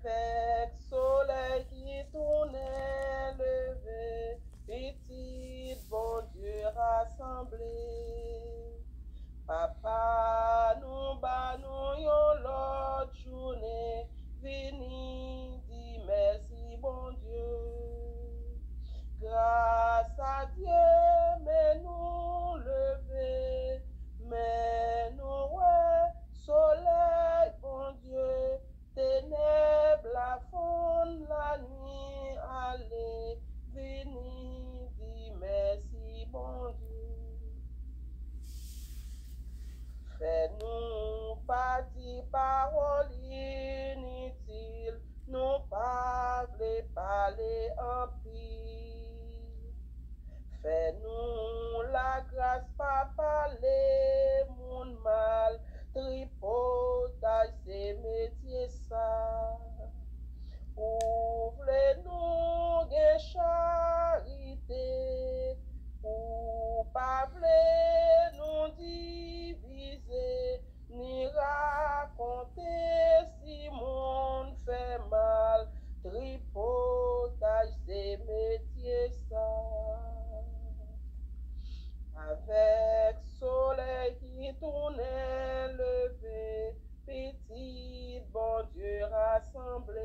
Avec soleil qui tournait levé, petit bon Dieu rassemblé. Papa nous bat nous yon l'autre journée, vini dit merci bon Dieu. Grâce à Dieu, mais nous lever, mais nous ouais, soleil bon Dieu, ténèbres la fond la nuit allez, vini dit merci bon Dieu. Fais-nous pas dire paroles inutiles, nous pas voulons parler en pile. Fais-nous la grâce, pas parler mon mal, tripotage c'est métier ça. Ouvre-nous des charité, ou pas voulez nous diviser, ni raconter si monde fait mal, tripotage c'est métier ça. Avec soleil qui tournait levé, petit bon Dieu rassemblé.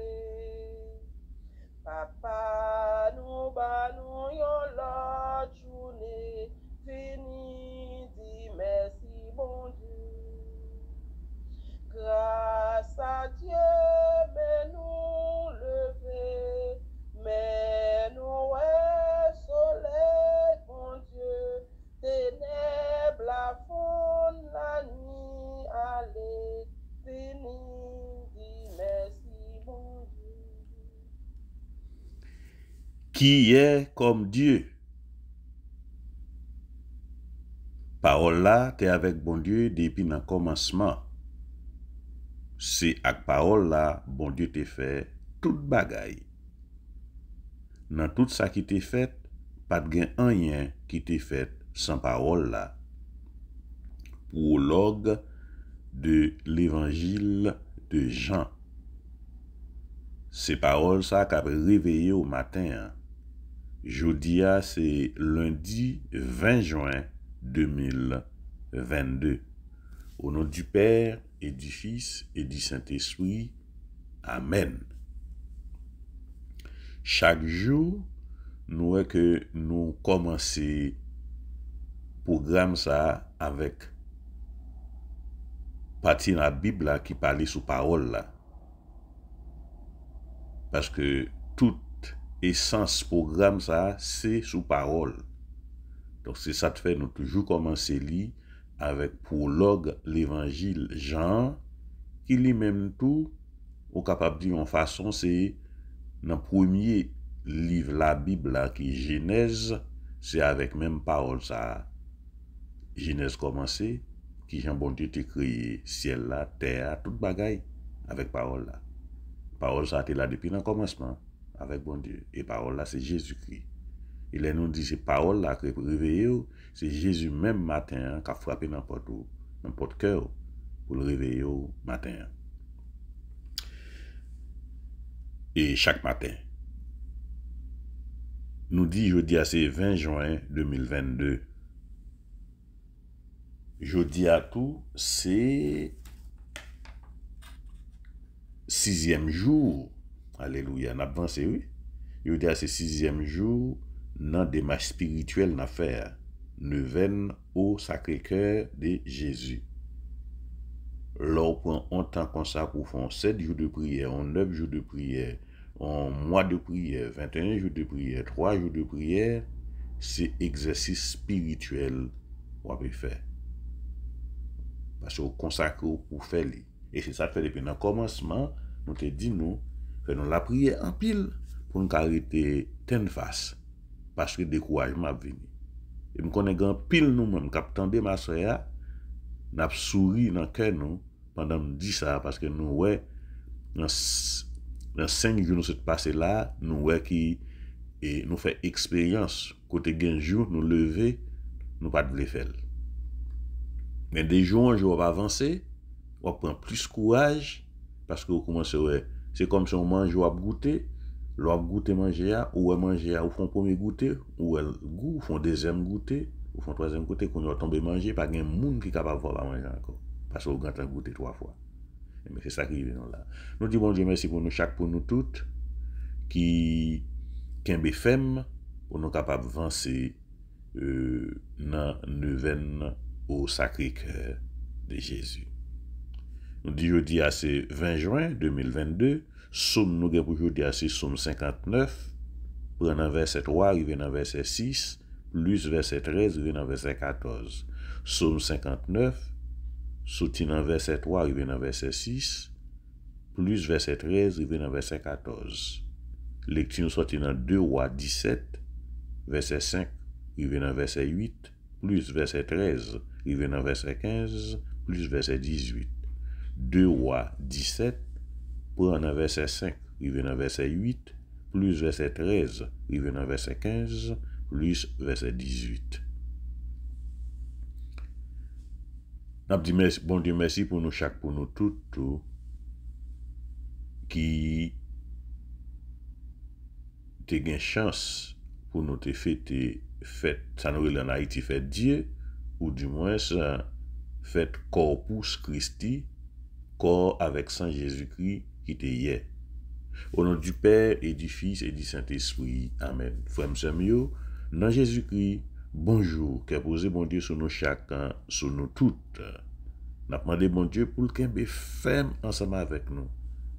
Papa nous bat nous yon l'autre journée, fini dit merci bon Dieu. Grâce à Dieu, mais nous lever, mais nous ouais, soleil bon Dieu, ténèbres la fond la nuit allez, fini dit merci bon Dieu. Qui est comme Dieu? Parole là, t'es avec bon Dieu depuis le commencement. C'est avec parole là, bon Dieu t'est fait toute bagaille. Dans tout ça qui t'est fait, pas de gain rien qui t'est fait sans parole là. Prologue de l'évangile de Jean. Ces paroles ça qu'a réveillé au matin. Jodia c'est lundi 20 juin 2022. Au nom du Père et du Fils et du Saint-Esprit. Amen. Chaque jour, nous que nous commençons programme ça avec partie dans la Bible là, qui parlait sous parole là. Parce que toute essence programme ça, c'est sous parole. Donc c'est ça que fait nous toujours commencer lire avec prologue l'évangile Jean, qui lui-même tout, au capable de dire en façon, c'est dans le premier livre la Bible là, qui est Genèse, c'est avec même parole ça. Genèse commencé, qui Jean bon Dieu t'a créé ciel là, terre, toute bagaille, avec parole là. Parole ça était là depuis le commencement, avec bon Dieu. Et parole là, c'est Jésus-Christ. Il nous dit, c'est parole là qui réveille, c'est Jésus même matin qui a frappé n'importe cœur pour le réveiller au matin. Et chaque matin. Nous dit, jeudi, c'est 20 juin 2022. Jeudi à tout, c'est 6e jour. Alléluia, on a avancé, oui. Jeudi, c'est 6e jour dans démarche spirituelle n'a faire. Neuvaine au Sacré-Cœur de Jésus. L'on prend un temps comme ça pour faire 7 jours de prière, 9 jours de prière, un mois de prière, 21 jours de prière, 3 jours de prière, c'est exercice spirituel qu'on peut faire. Parce qu'on consacre pour faire. Et c'est ça que fait depuis le commencement, nous te dit nous, faisons la prière en pile pour nous arrêter ten face. Parce que le découragement venu. Et nous connaissons pile nous-mêmes, quand tendez ma soeur, nous avons souri dans le cœur nous, pendant nous dit ça, parce que nous, ouais, dans 5 jours nous sommes passés là, nous, ouais, qui, et nous fait expérience, côté gain jour, nous lever, nous pas de le faire. Mais des jours en jour, on va avancer, on prend plus courage, parce que vous commencez, ouais, c'est comme si on mange ou à goûter, l'on goûter manger à, ou manger à, ou font premier goûter, ou elle goût, font deuxième goûter, ou font troisième goûter, qu'on a tombé manger, pas un monde qui est capable de voir la manger encore. Parce qu'on a goûté 3 fois. Mais c'est ça qui vient là. Nous disons bon Dieu merci pour nous, chaque pour nous toutes, qui est femme, pour nous capables d'avancer dans neuvaine au Sacré-Cœur de Jésus. Nous disons aujourd'hui à c'est 20 juin 2022, somme nous pour aujourd'hui à c'est somme 59, prenant verset 3, arrivé dans verset 6, plus verset 13, arrivé dans verset 14. Somme 59, soutien dans verset 3, arrivé dans verset 6, plus verset 13, arrivé dans verset 14. Lecture sortie dans 2 Rois 17, verset 5, arrivé dans verset 8, plus verset 13, arrivé dans verset 15, plus verset 18. 2 Rois 17, prend dans verset 5, arrivé dans verset 8, plus verset 13, arrivé dans verset 15, plus verset 18. N'a dit merci, bon Dieu merci pour nous chaque, pour nous toutes, tout, qui te gain chance pour nous te fêter fête, ça nous en Haïti fête Dieu, ou du moins fête Corpus Christi, corps avec sang Jésus-Christ qui était hier. Au nom du Père et du Fils et du Saint-Esprit. Amen. Frère Samuel, dans Jésus-Christ, bonjour, qu'est posé bon Dieu sur nous chacun, sur nous toutes. N'a demandé bon Dieu pour qu'il ait ferme ensemble avec nous.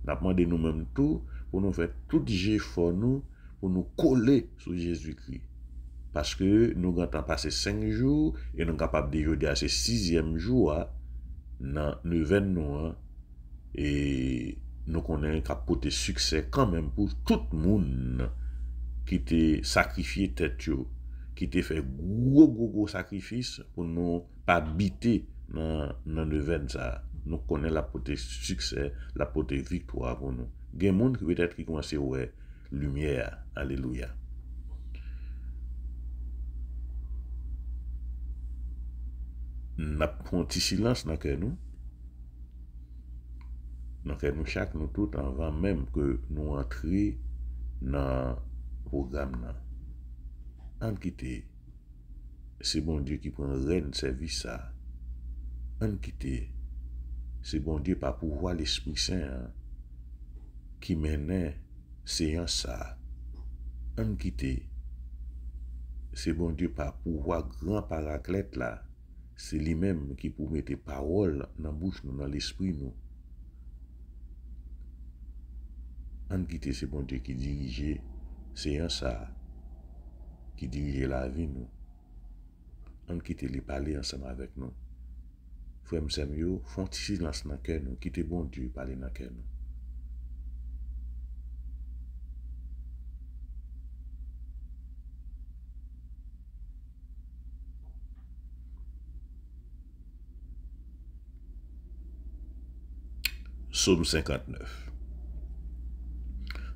N'a demandé nous-mêmes tout pour nous faire tout effort nous pour nous coller sur Jésus-Christ. Parce que nous avons passé 5 jours et nous sommes capables de jouer à ce 6e jour dans le 29 et nous connaissons capable de succès quand même pour tout le monde qui t'a sacrifié tête, qui t'a fait gros sacrifice pour nous pas habiter dans le 20 ça. Nous connaissons la portée succès, la portée victoire pour nous. Il y a des gens qui peut-être qui commencent à voir lumière. Alléluia. Nous avons un petit silence dans le cœur nous. Donc, nous chaque nous tout avant même que nous entrions dans le programme. En quitter, c'est bon Dieu qui prend reine service ça. En quitter, c'est bon Dieu par pouvoir l'Esprit Saint qui mène séance ça. En quitter, c'est bon Dieu par pouvoir grand paraclète là. C'est lui-même qui pour mettre parole dans la bouche nous, dans l'esprit nous. En quitter, c'est bon Dieu qui dirige séance ça, qui dirige la vie nous. En quitter les parler ensemble avec nous. Frère Samuel, font silence dans le cœur nous, quitter bon Dieu parler dans le cœur nous. Psaume 59.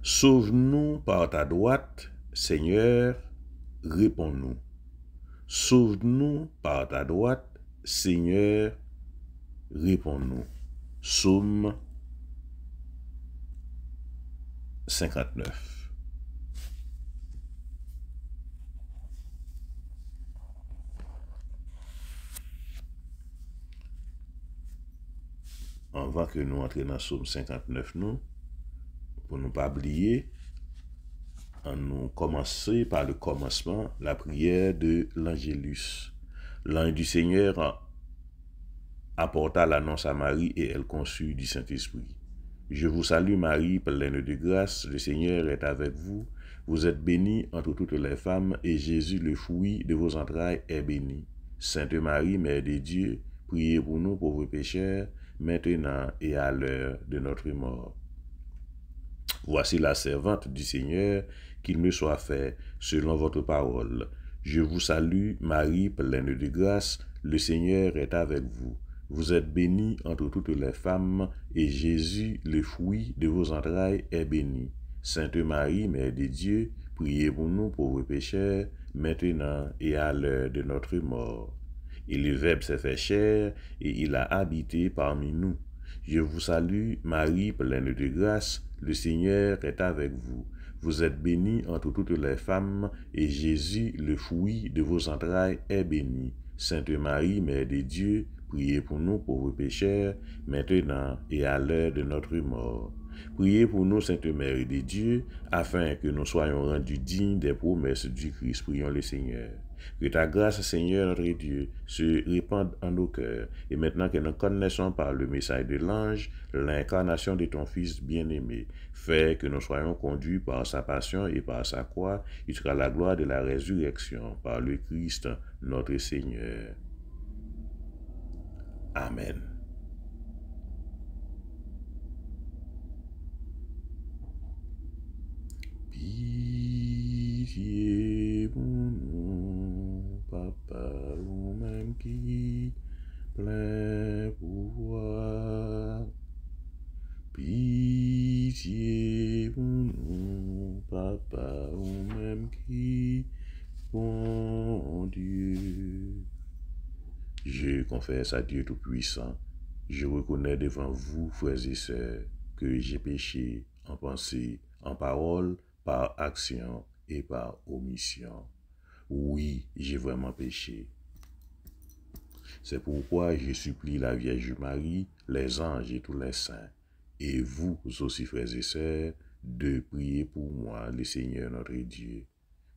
Sauve-nous par ta droite, Seigneur, réponds-nous. Sauve-nous par ta droite, Seigneur, réponds-nous. Psaume 59. Avant que nous entrions dans Psaume 59, nous, pour ne pas oublier, nous commencer par le commencement, la prière de l'Angélus. L'ange du Seigneur apporta l'annonce à Marie et elle conçut du Saint-Esprit. Je vous salue Marie, pleine de grâce, le Seigneur est avec vous. Vous êtes bénie entre toutes les femmes et Jésus, le fruit de vos entrailles, est béni. Sainte Marie, Mère de Dieu, priez pour nous pauvres pécheurs, maintenant et à l'heure de notre mort. Voici la servante du Seigneur, qu'il me soit fait selon votre parole. Je vous salue, Marie, pleine de grâce, le Seigneur est avec vous. Vous êtes bénie entre toutes les femmes, et Jésus, le fruit de vos entrailles, est béni. Sainte Marie, Mère de Dieu, priez pour nous pauvres pécheurs, maintenant et à l'heure de notre mort. Et le Verbe s'est fait chair, et il a habité parmi nous. Je vous salue, Marie, pleine de grâce, le Seigneur est avec vous. Vous êtes bénie entre toutes les femmes, et Jésus, le fruit de vos entrailles, est béni. Sainte Marie, Mère de Dieu, priez pour nous pauvres pécheurs, maintenant et à l'heure de notre mort. Priez pour nous, Sainte Mère de Dieu, afin que nous soyons rendus dignes des promesses du Christ. Prions le Seigneur. Que ta grâce, Seigneur notre Dieu, se répande en nos cœurs, et maintenant que nous connaissons par le message de l'ange l'incarnation de ton Fils bien-aimé, fais que nous soyons conduits par sa passion et par sa croix, jusqu'à la gloire de la résurrection, par le Christ notre Seigneur. Amen. Pitié pour nous, Papa, ou même qui plein pouvoir. Pitié pour nous, Papa, ou même qui, bon Dieu. Je confesse à Dieu Tout-Puissant, je reconnais devant vous, frères et sœurs, que j'ai péché en pensée, en parole, par action et par omission. Oui, j'ai vraiment péché. C'est pourquoi je supplie la Vierge Marie, les anges et tous les saints, et vous aussi, frères et sœurs, de prier pour moi, le Seigneur notre Dieu.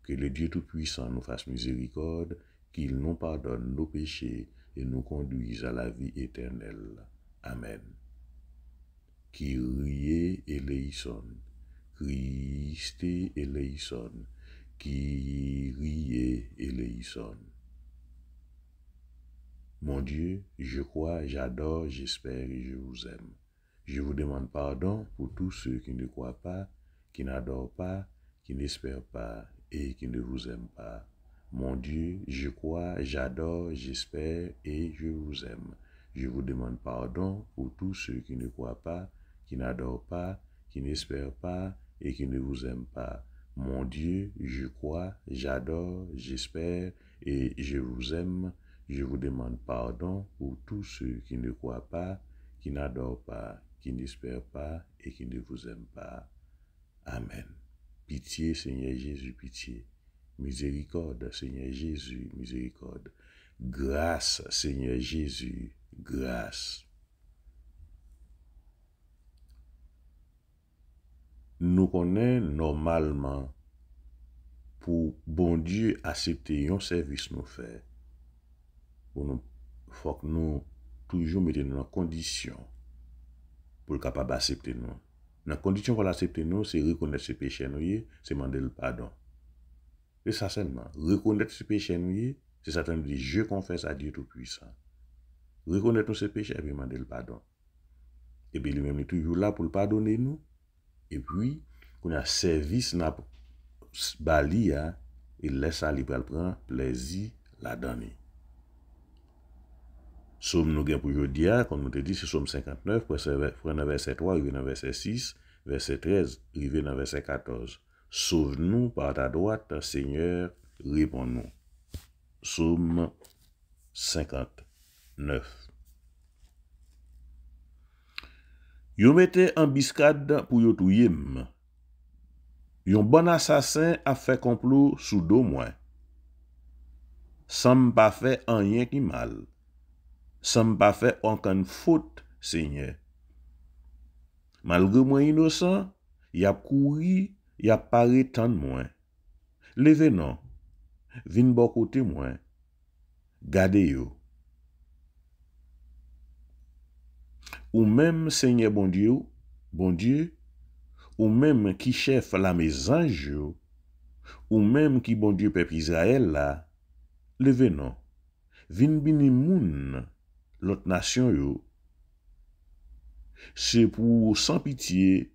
Que le Dieu Tout-Puissant nous fasse miséricorde, qu'il nous pardonne nos péchés et nous conduise à la vie éternelle. Amen. Kyrie eleison, Christe eleison, Kyrie eleison. Mon Dieu, je crois, j'adore, j'espère et je vous aime. Je vous demande pardon pour tous ceux qui ne croient pas, qui n'adorent pas, qui n'espèrent pas et qui ne vous aiment pas. Mon Dieu, je crois, j'adore, j'espère et je vous aime. Je vous demande pardon pour tous ceux qui ne croient pas, qui n'adorent pas, qui n'espèrent pas et qui ne vous aiment pas. Mon Dieu, je crois, j'adore, j'espère et je vous aime. Je vous demande pardon pour tous ceux qui ne croient pas, qui n'adorent pas, qui n'espèrent pas et qui ne vous aiment pas. Amen. Pitié, Seigneur Jésus, pitié. Miséricorde, Seigneur Jésus, miséricorde. Grâce, Seigneur Jésus, grâce. Nous connaissons normalement pour bon Dieu accepter un service nous faire. Il faut que nous toujours mettions en condition pour être capable d'accepter nous. La condition pour l'accepter nous, c'est reconnaître ce péché nous, c'est demander le pardon. Et ça seulement. Reconnaître ce péché nous, c'est ça qui dit je confesse à Dieu Tout-Puissant. Reconnaître ce péché et puis demander le pardon. Et puis lui-même est toujours là pour le pardonner nous. Et puis, qu'on a service n'a bali, il laisse ça libre prendre plaisir la donner. Somme nous gain pour aujourd'hui, comme nous te dit, c'est Somme 59, prenons verset 3, arrivé dans verset 6, verset 13, arrivé dans verset 14. Sauve-nous par ta droite, Seigneur, réponds-nous. Somme 59. Yo mette embuscade pour yo touyer. Yon bon assassin a fait complot sous dos moi. Sans pas fait rien qui mal. Sans pas fait aucune faute, Seigneur. Malgré moi innocent, y a couru, y a paré tant de moi. Levez non, vin bon côté moi. Gardez yo. Ou même Seigneur bon Dieu, ou même qui chef la maison, ou même qui bon Dieu peuple Israël là, levez non, vin bini moun, l'autre nation yo, c'est pour sans pitié,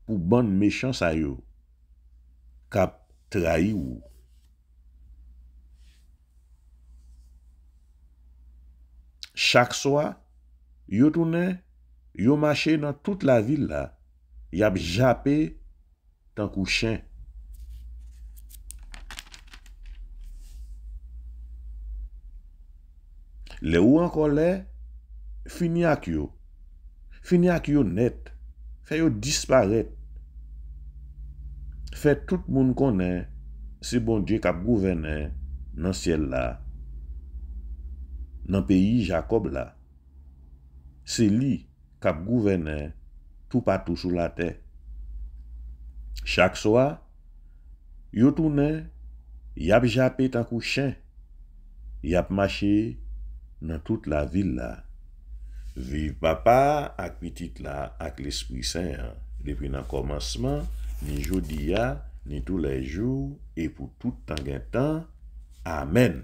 pour bonne méchance à yo, kap trahi ou. Chaque soir, yo tourne, yo marché dans toute la ville là, y a jappé tant kou chien. Le ou en colère, fini ak yo. Fini ak yo net. Fait yo disparaître. Fait tout le monde connaît, c'est bon Dieu qui a gouverné dans le ciel là, dans le pays Jacob là. C'est lui qui a gouverné tout partout sur la terre. Chaque soir, yo tourné, y a jappé tant que chien, y a marché dans toute la ville là. Vive papa ak petit là ak l'Esprit Saint depuis le commencement, ni jodia, ni tous les jours et pour tout temps. Amen.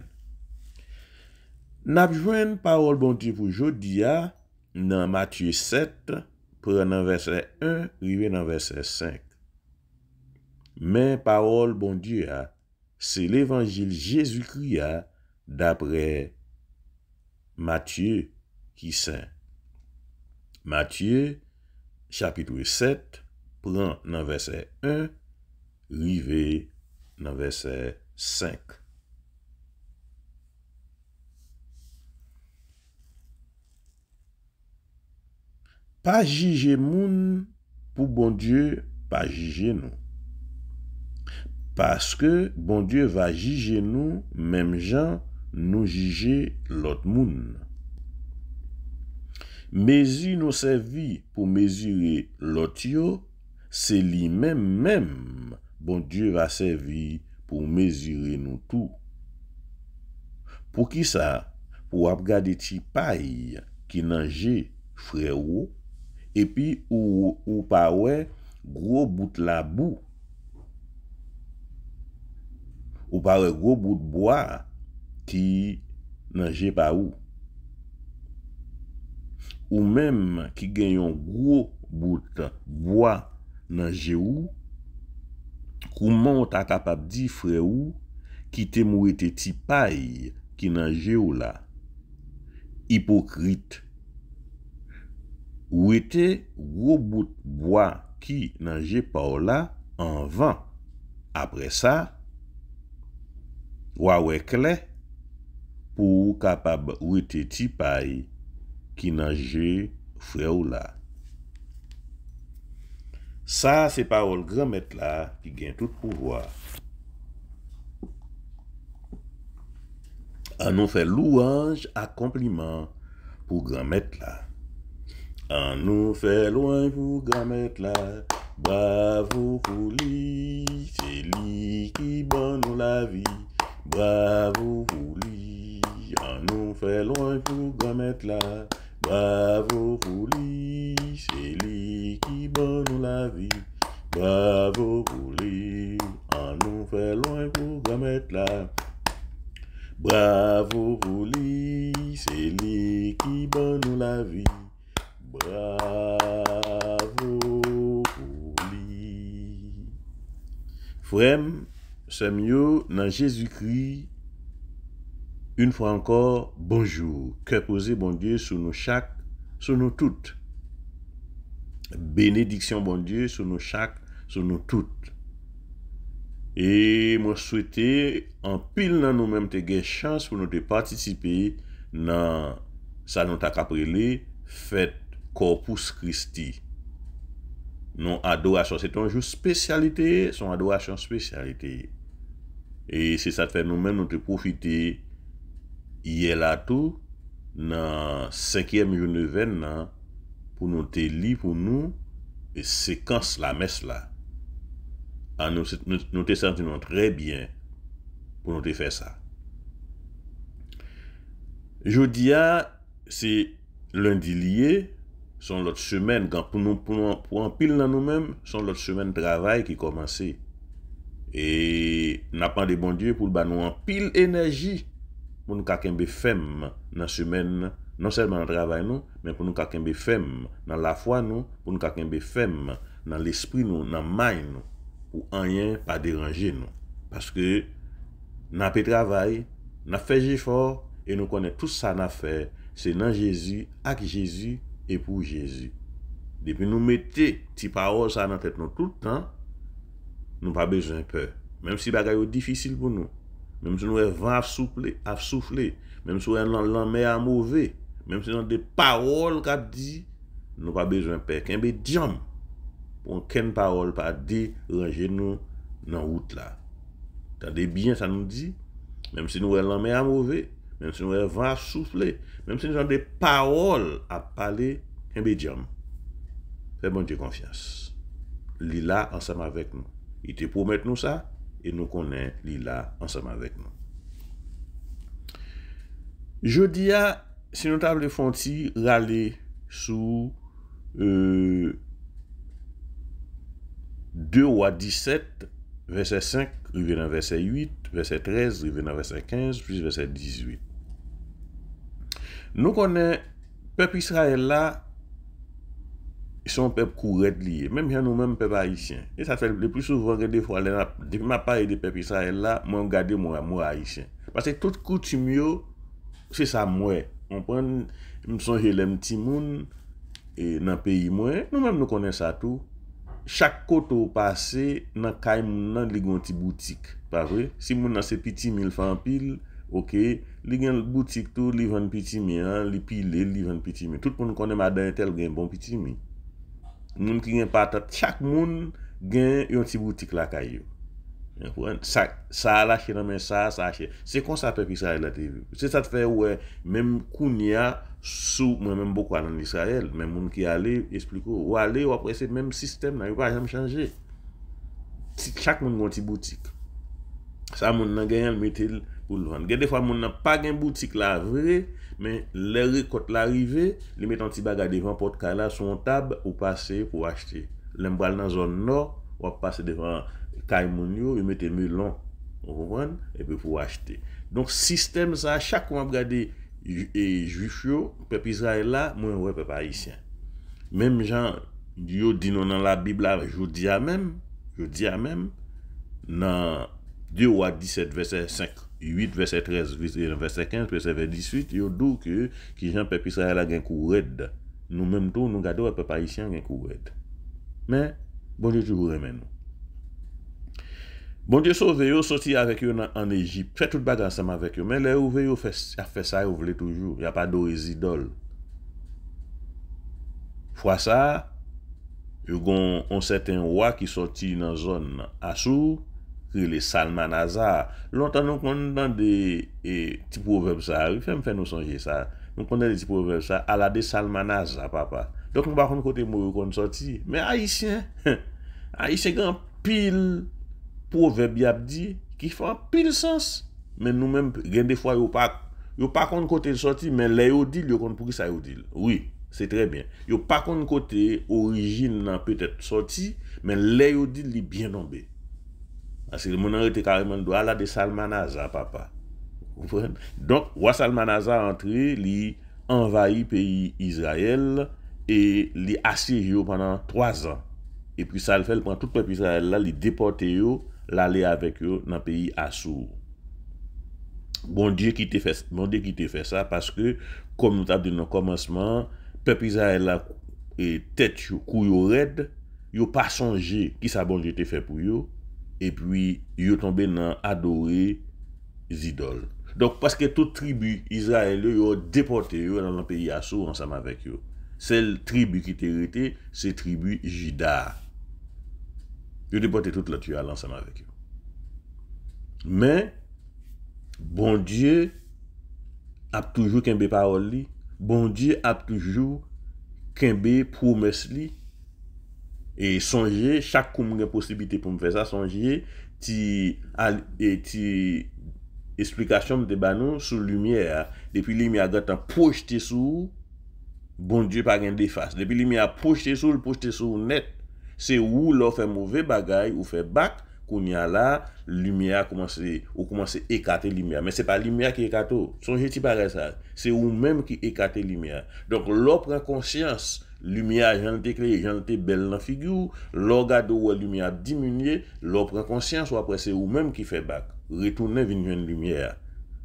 N'a joine parole bon Dieu pour jodia dans Matthieu 7, prenant verset 1, arrivé dans verset 5. Mais parole bon Dieu c'est l'évangile Jésus-Christ d'après Matthieu qui saint. Matthieu, chapitre 7, prend dans verset 1, rivé dans verset 5. Pas juger moun pour bon Dieu, pas juger nous. Parce que bon Dieu va juger nous, même gens nous juger l'autre moun. Mesure nous servi pour mesurer l'autre yo, c'est lui-même, bon Dieu va servir pour mesurer nous tout. Pour qui ça? Pour regarder ti paille qui nage frère ou, et puis ou pas ouais gros bout la boue. Ou pas ouais gros bout de bois qui nage pas ou. Ou même qui gagne un gros bout bois dans ou, comment tu capable de dire frère ou qui te moué te ti paille qui dans ou là. Hypocrite. Ou était gros bout bois qui dans par là en vent. Après ça, ouais clair pour capable ou était ti paille qui nage frère ou là. Ça, c'est parole grand maître là qui gagne tout pouvoir. On nous fait louange à compliment pour grand maître là. On nous fait louange pour grand maître là. Bravo pour lui, c'est lui qui donne nous la vie. Bravo pour lui. On nous fait louange pour grand maître là. Bravo pour lui, c'est lui qui donne nous la vie. Bravo pour lui, on nous fait loin pour grand maître là. Bravo pour lui, c'est lui qui donne nous la vie. Bravo pour lui. Frère, c'est mieux dans Jésus-Christ. Une fois encore, bonjour. Que poser bon Dieu sur nous chaque, sur nous toutes. Bénédiction bon Dieu sur nous chaque, sur nous toutes. Et moi souhaiter en pile dans nous-mêmes te chance pour nous de participer dans ça nous t'a appelé fête Corpus Christi. Non adoration, c'est un jour spécialité, son adoration spécialité. Et c'est ça fait nous-mêmes nous te profiter hier là tout dans 5e jour neuvaine pour nous te lire pour nous et séquence la messe là. Nous te sentons très bien pour nous te faire ça. Jeudi c'est lundi lié, son l'autre semaine pour en pile dans nous-mêmes, son l'autre semaine de travail qui commençait. Et n'a pas de bon Dieu pour nous en pile énergie pour nous kakembe femme dans semaine non seulement dans le travail nous mais pour nous kakembe femme dans la foi nous pour nous kakembe femme dans l'esprit nous dans mind nous pour rien pas déranger nous parce que n'a pas travail n'a fait effort et nous connaît tout ça n'a fait c'est dans Jésus avec Jésus et pour Jésus depuis nous mettez ti parole ça dans tête nous tout le temps nous pas besoin peur même si bagaille difficile pour nous. Même si nous avons vent à souffler, même si nous avons la mer à mauvais, même si nous avons des paroles qui dit, nous pas besoin de paix, qu'un diam pour qu'une parole pas déranger nous dans route là. Tendez bien ça nous dit, même si nous l'en met à mauvais, même si nous vent à souffler, même si nous avons des paroles à parler, qu'un diam. Fais bon Dieu confiance. Il est là ensemble avec nous. Il te promet nous ça et nous connaissons il est là ensemble avec nous. Je dis à si nous avons fonti râler sous 2 Rois 17 verset 5 arrivé dans verset 8, verset 13 arrivé dans verset 15 puis verset 18. Nous connaissons peuple Israël là, ils sont peuple courant lié, même nous-mêmes peuple haïtien. Et ça fait le plus souvent que des fois depuis ma part de peuple Israël là, moi regarder moi haïtien. Parce que toute coutume c'est ça moi. On prend me songer les petits moun et dans pays moi, nous-mêmes nous connaissons ça tout. Chaque côté passé dans kay moun nan li gon ti boutique, pas vrai? Si moun nan c'est petit mille francs pile, OK, li gen boutique tout, li vend petit mi, li pile, li vend petit mi. Tout moun connaît madame tel gen bon petit mi. Moun ki gen patate, chaque moun gen yon ti boutique la kay yo. Ça lâché dans ça acheté. C'est comme ça peuple Israël a vu. C'est ça te fait ouais même kounia sous moi même beaucoup en Israël, même moun qui aller expliquer ou aller ou après c'est même système là, il va jamais changer. Chaque monde a une boutique. Ça moun nan gagne mettel pour le vendre. Des fois moun nan pas gagne boutique là vrai, mais les récolte l'arrivée, li met un petit bagage devant porte là sur table ou passer pour acheter. L'embal dans zone nord ou passer devant Kaimounio, ils mettent melon, vous comprenez? Et puis pour acheter. Donc, système ça, chaque fois que regarder juif, peuple Israël là, moi, ouais, peuple haïtien. Même gens, yo dit non dans la Bible, je dis à même, dans 2 Rois 17, verset 5, 8, verset 13, verset 15, verset 18, yo dit que Jean peuple Israël a un coup raide. Nous-mêmes, tout, nous regardons le peuple haïtien a un coup raide. Mais, bon Dieu, toujours aime nous. Bon Dieu sauve yo sorti avec eux en Égypte, fait toute bagarre ensemble avec eux, mais les ouvriers yo fait ça yo voulait toujours, il y a pas d'idole. Fois ça, yo gon un certain roi qui sorti dans zone Assur, qui le Salmanazar. Longtemps nous connaissons dans des petits proverbes ça, il fait nous songer ça. Nous connaissons des petits proverbes ça à la de Salmanazar papa. Donc nous pas connait côté moi qu'on sorti, mais haïtien grand pile proverbe y a dit qui fait pile sens, mais nous même gen des fois yo pas kon côté sorti, mais les yo dit yo kon pour qui ça yo dit. Oui, c'est très bien. Yo pas kon côté origine nan peut-être sorti, mais les yo dit li bien tombé. Parce que mon arrêté carrément doit la de Salmanazar papa. Vous comprenez? Donc roi Salmanazar entré, li envahi pays Israël et li assiégé pendant 3 ans. Et puis ça le fait prend tout peuple Israël là, li déporté yo, l'aller avec eux dans le pays Assur. Bon Dieu qui t'a fait ça parce que comme nous t'avons dit dans le commencement, peuple Israël là et tête couille raide, yo pas songé qui ça bon Dieu t'a fait pour eux et puis yo tombé dans adorer les idoles. Donc parce que toute tribu Israël yo déporté yo dans le pays Assur ensemble avec eux. Celle tribu qui t'a hérité, c'est tribu Juda. Yo déporté toute la tuile ensemble avec eux. Mais bon Dieu a toujours qu'un parole li, bon Dieu a toujours qu'un promesse li et songer chaque coup une possibilité pour me faire ça songer ti explication de banou sur lumière depuis lumière gata projeté sur bon Dieu pas gain déface depuis lumière projeté sur net c'est où l'on fait mauvais bagaille ou fait bac qu'on y a là lumière commence écarter lumière mais c'est pas lumière qui écarte songez ti pareil ça c'est ou même qui écarte lumière donc l'on prend conscience lumière j'en éclairé j'en était belle dans figure l'on regarde où lumière diminuer l'on prend conscience ou après c'est ou même qui fait bac retourner venir une lumière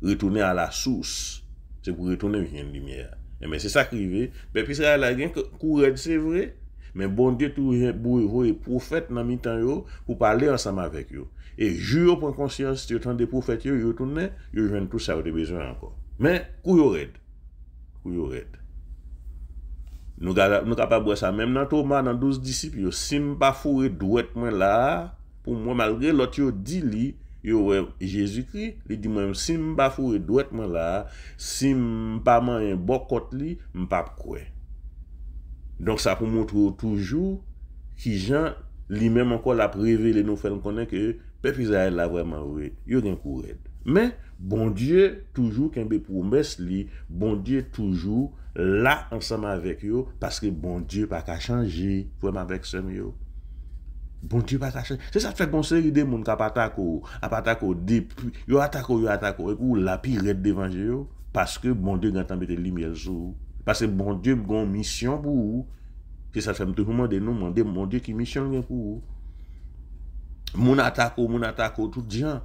retourner à la source c'est pour retourner venir une lumière mais c'est ça qui arrive peuple Israël a gain courage c'est vrai. Mais bon Dieu toujours et prophète dans mi-temps yo pour parler ensemble avec eux. Et jure prend conscience de temps des prophètes yo tourner, yo joindre tout ça au besoin encore. Mais couille raide. Nous capables de ça même dans Thomas dans 12 disciples yo, si m'pa fourrer douette moi là pour moi malgré l'autre yo dit li yo Jésus-Christ il dit moi si m'pa fourrer douette moi là si m'pa manger bokot li m'pa quoi. Donc ça pour montrer toujours qui Jean lui-même encore l'a révélé nous fait connaître que peuple Israël là vraiment vrai yo gen courage. Mais bon Dieu toujours kembe promesse li, bon Dieu toujours là ensemble avec yo parce que bon Dieu pas qu'à changer vraiment avec ce yo. Bon Dieu pas qu'à changer. C'est ça fait bon série de monde qui attaquer depuis yo attaquer et pour la pire devant yo parce que bon Dieu quand mettre lumière sur parce que bon Dieu a une mission pour vous. C'est ça fait tout demander nous demander mon Dieu qui mission pour vous. Mon attaque tout gens.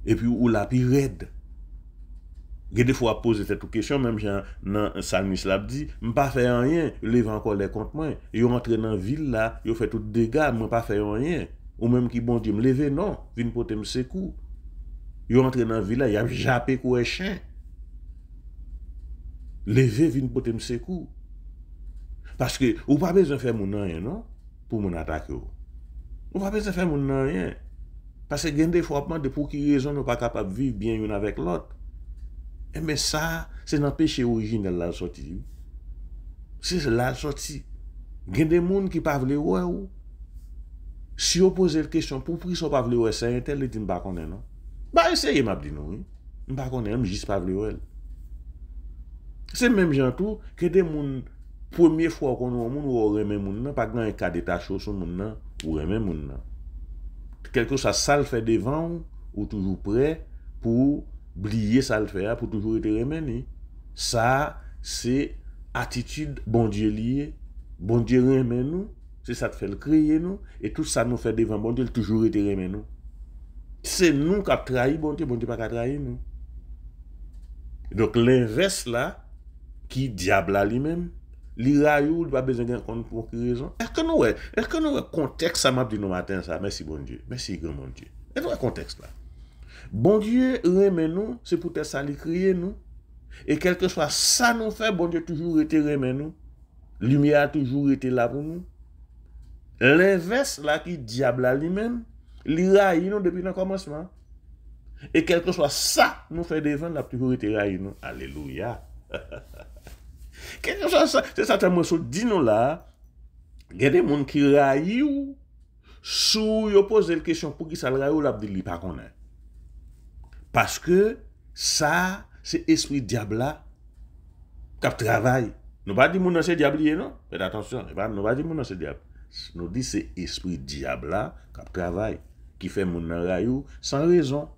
Et puis ou la pire raide. Des fois poser cette question même Jean dans Salmis l'a dit, m'pas faire rien, lève encore les contre moi. Yo rentre dans ville là, yo fait tout dégâts, moi pas faire rien. Ou même qui bon Dieu me lever non, vinn pote me secou. Yo rentre dans ville là, y a jappé quoi chien. Lever vinn pote me secou. Parce que ou pas besoin faire mon rien non pour mon attaquer. Ou pas besoin faire mon rien. Parce que des fois pour qui raison nous pas capable vivre bien une avec l'autre. Et mais ça, c'est dans péché originel la sortie. C'est la sortie. Il y a des gens qui ne peuvent pas voir. Si on pose la question, pour qui sont pas voir, c'est un tel qui ne pas connaître, non? Bah, essayez, m'a dit non. Je ne pas connaître, je ne pas voir. C'est même gens tout que des gens, première fois qu'on voit un monde, ou remet moun, pas grand cas d'état chaud sur moun, ou remet moun. Quelque chose ça le fait devant, ou toujours prêt pour oublier ça le faire pour toujours être remené. Ça c'est attitude bon Dieu lié, bon Dieu remet nous, c'est ça te fait le créer nous et tout ça nous fait devant bon Dieu toujours être remet nous. C'est nous qui avons trahi bon Dieu pas qu'à trahir nous. Donc l'inverse là qui diable là lui-même, li rayou, il pas besoin de compte pour raison. Est-ce que nous contexte ça m'a dit nous matin ça, merci bon Dieu. Merci grand bon Dieu. Est-ce que contexte là? Bon Dieu remet nous, c'est peut-être ça lui crier nous. Et quel que soit ça nous fait, bon Dieu toujours été remet nous. Lumière a toujours été là pour nous. L'inverse là qui diable à lui-même, il raille nous depuis le commencement. Et quel que soit ça nous fait devant, il a toujours été raille nous. Alléluia. Quel que soit ça, c'est ça que moi dit nous là. Il y a des gens qui raillent ou sous yo pose la question pour qui ça le raille ou la dit pas connaît. Parce que ça, c'est esprit diable là qui travaille. Nous pas dit mon c'est diable non? Faites attention, nous pas dit mon c'est diable. Nous dit c'est esprit diable là qui travaille, qui fait mon raillou sans raison.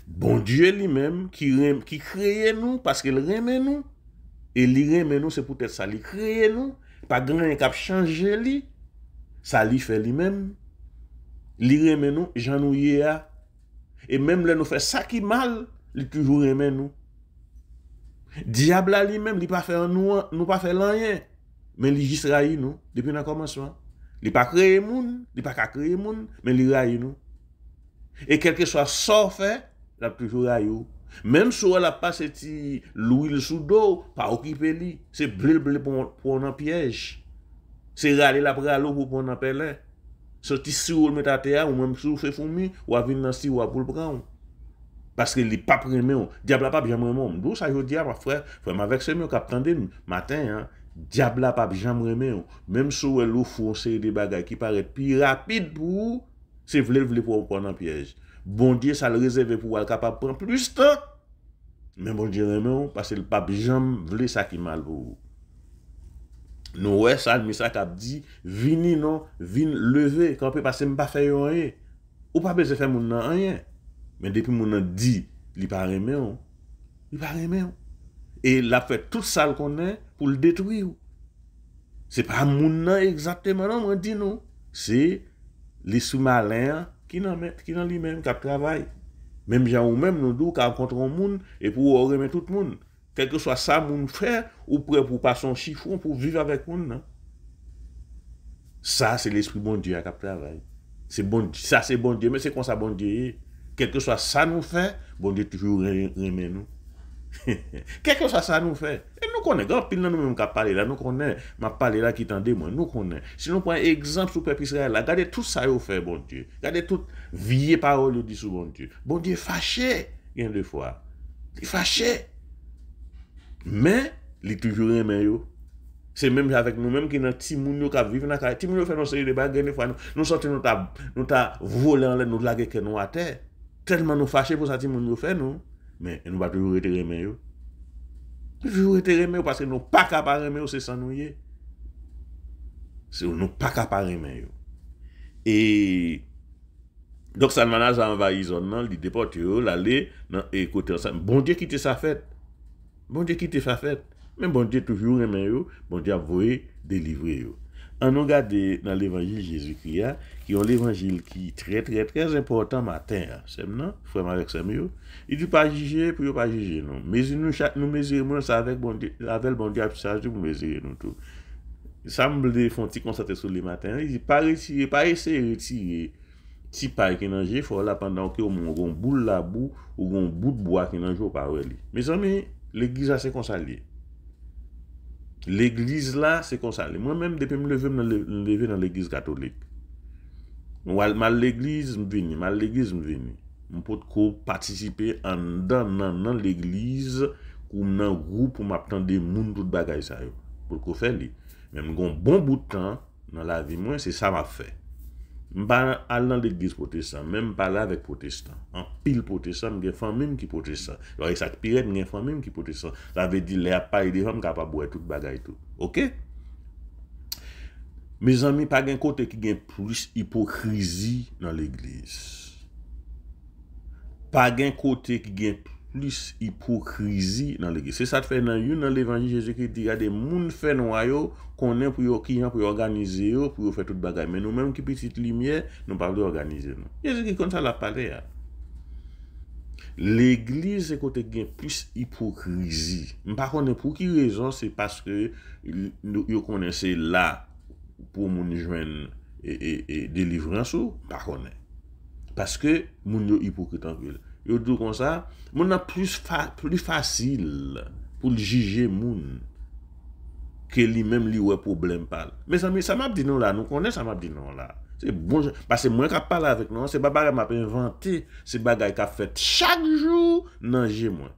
Bon Dieu lui-même qui crée nous parce qu'il remet nous et il remet nous c'est peut-être ça il crée nous pas grand qui a changé lui ça lui fait lui-même. Il remet nous, Jean nous a. Et même là nous fait ça qui mal, il toujours remet nous. Diable lui-même, il pas fait nous pas fait rien, mais il juste raille nous depuis le commencement. Il pas créé moun, il pas créé moun, mais il raille nous. Et quel que soit ça fait, il a toujours raille nous. Même si on a passé l'huile sous d'eau, pas occupé lui, c'est blé pour un piège. C'est râler la bralo pour prendre un pelé. Sorti si ou le mettre à terre ou même si ou fait fourmi ou venir dans si ou pour le prendre. Parce que les pas premier diable pas jamais remet. D'où ça je dis à frère avec ce mieux qu'attendait matin hein, diable pas jamais remet. Même si ou l'eau foncé des bagages qui paraît plus rapide pour c'est vle pour prendre un piège. Bon Dieu ça le réservé pour être capable prendre plus de temps. Mais bon Dieu remet parce que le pape jamais vle ça qui mal pour nous ouais ça mais ça qu'a dit vini non vin lever quand peut passer pas faire rien ou pas besoin faire mon rien mais depuis mon dit il pas remet et il a fait tout ça qu'on est pour le détruire c'est pas mon exactement non on dit non c'est les sous-marins qui dans lui-même qui travaille même gens ou même nous qui rencontre un monde et pour remettre tout le monde. Quel que soit ça, moun frère, ou prêt pour passer son chiffon, pour vivre avec moun, non? Ça, c'est l'esprit bon Dieu qui travaille. C'est bon, ça, c'est bon Dieu, mais c'est comme ça, bon Dieu. Quel que soit ça nous fait, bon Dieu toujours remet nous. Quel que soit ça nous fait, et nous connaît, grand pile nous même qui parler là, nous connaît, m'a parlé là qui tendait moi, nous connaît. Si nous prenons exemple sur peuple Israël là, regardez tout ça yo fait bon Dieu. Regardez tout vieille parole yo dit sur bon Dieu. Bon Dieu fâché bien deux fois. Il fâché. Mais il toujours aimé yo. C'est même avec nous-mêmes qui dans ti moun yo qui vivent dans la ti moun yo fait nos série de bagages des fois nous sortons nous ta voler en l'air nous laguer que nous à terre. Tellement nous fâchés pour ça ti moun yo fait nous. Mais nous va toujours être aimé yo. Toujours être aimé parce que nous pas capable aimer c'est sans nous y. C'est nous pas capable aimer yo. Et donc Salmanas a envahi zone nan, li déporté yo, l'aller dans et côté ensemble. Bon Dieu qui te sa fête. Bon Dieu qui te sa fête. Mais bon Dieu toujours aimé yo, bon Dieu a voué délivrer yo. On regarde dans l'évangile Jésus-Christ, qui est l'évangile qui est très important matin. C'est non, frère avec Samuel. Il dit pas juger pour pas juger non. Mais nous mesurons ça avec bon Dieu, avec bon Dieu ça pour mesurer nous tout. Ça me font petit constater sur les matins, il dit pas essayer retirer si paille qui dans faut là pendant que on boule la boue ou on bout de bois qui dans jour par lui. Mes amis, l'église c'est comme ça lié. L'église là, c'est comme ça. Moi-même, depuis que je me lever dans l'église catholique, l'église me vini. Je peux participer dans l'église ou dans un groupe pour m'attendre des gens tout bagay ça. Pour qu'on fasse. Même un bon bout de temps dans la vie, moi, c'est ça m'a fait. Je ne pas aller dans l'église protestante, même pas là avec protestants. En pile protestant, il y a des femmes qui protestant. Alors, ça pire, il y a des femmes qui protestant. Ça veut dire qu'il n'y a pas de femmes capables de boire toute bagaille tout. OK? Mes amis, pas un côté qui a plus hypocrisie dans l'église. Pas un côté qui a plus hypocrisie dans l'église. C'est ça que fait dans l'évangile Jésus-Christ dit il y a des gens qui font noyau qu'on est pour organiser pour faire toute bagaille mais nous mêmes qui petite lumière nous pas organiser nous. Jésus-Christ comme ça l'a parlé. L'église c'est côté qui a plus hypocrisie. Par contre pour qui raison c'est parce que nous connaissez là pour nous joindre et délivrance ou par contre parce que moun yo hypocrite en ville. Yo dit comme ça, moun a plus facile pour juger moun que lui-même li ouais problème parle. Mais amis, ça m'a dit non là, nous connaissons ça m'a dit non là. C'est bon parce que moi qui parle avec nous, c'est pas m'a inventé, c'est bagay qu'a fait chaque jour dans G moi.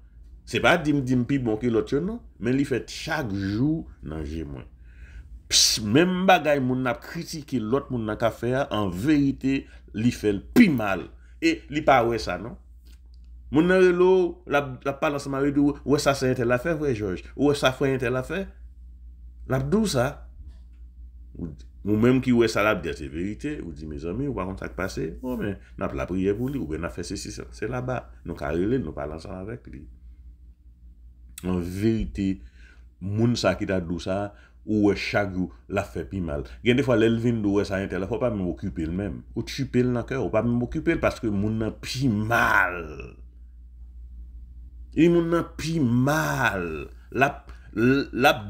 C'est pas dim pi bon que l'autre non, mais il fait chaque jour dans G moi. Même bagay moun n'a critiqué l'autre moun n'a qu'a faire en vérité, li fait le pi mal et li pas ouais ça non. Moun nan relo la parle ensemble avec ou ouais ça c'est tel affaire vrai Georges ou ça fait tel affaire la dou ça ou même qui ouais ça la dire c'est vérité ou dit mes amis ou pas comme ça passé oh mais n'a pas la prière pour lui ou bien n'a fait ceci c'est là-bas nous carrelé nous parler ensemble avec lui en vérité moun ça qui t'a dou ça ou chaque jour la fait pi mal. Gen des fois l'elvin do ça intel faut pas m'occuper même. Ou tuper dans cœur, ou pas m'occuper parce que moun nan pi mal. Et moun nan pi mal. La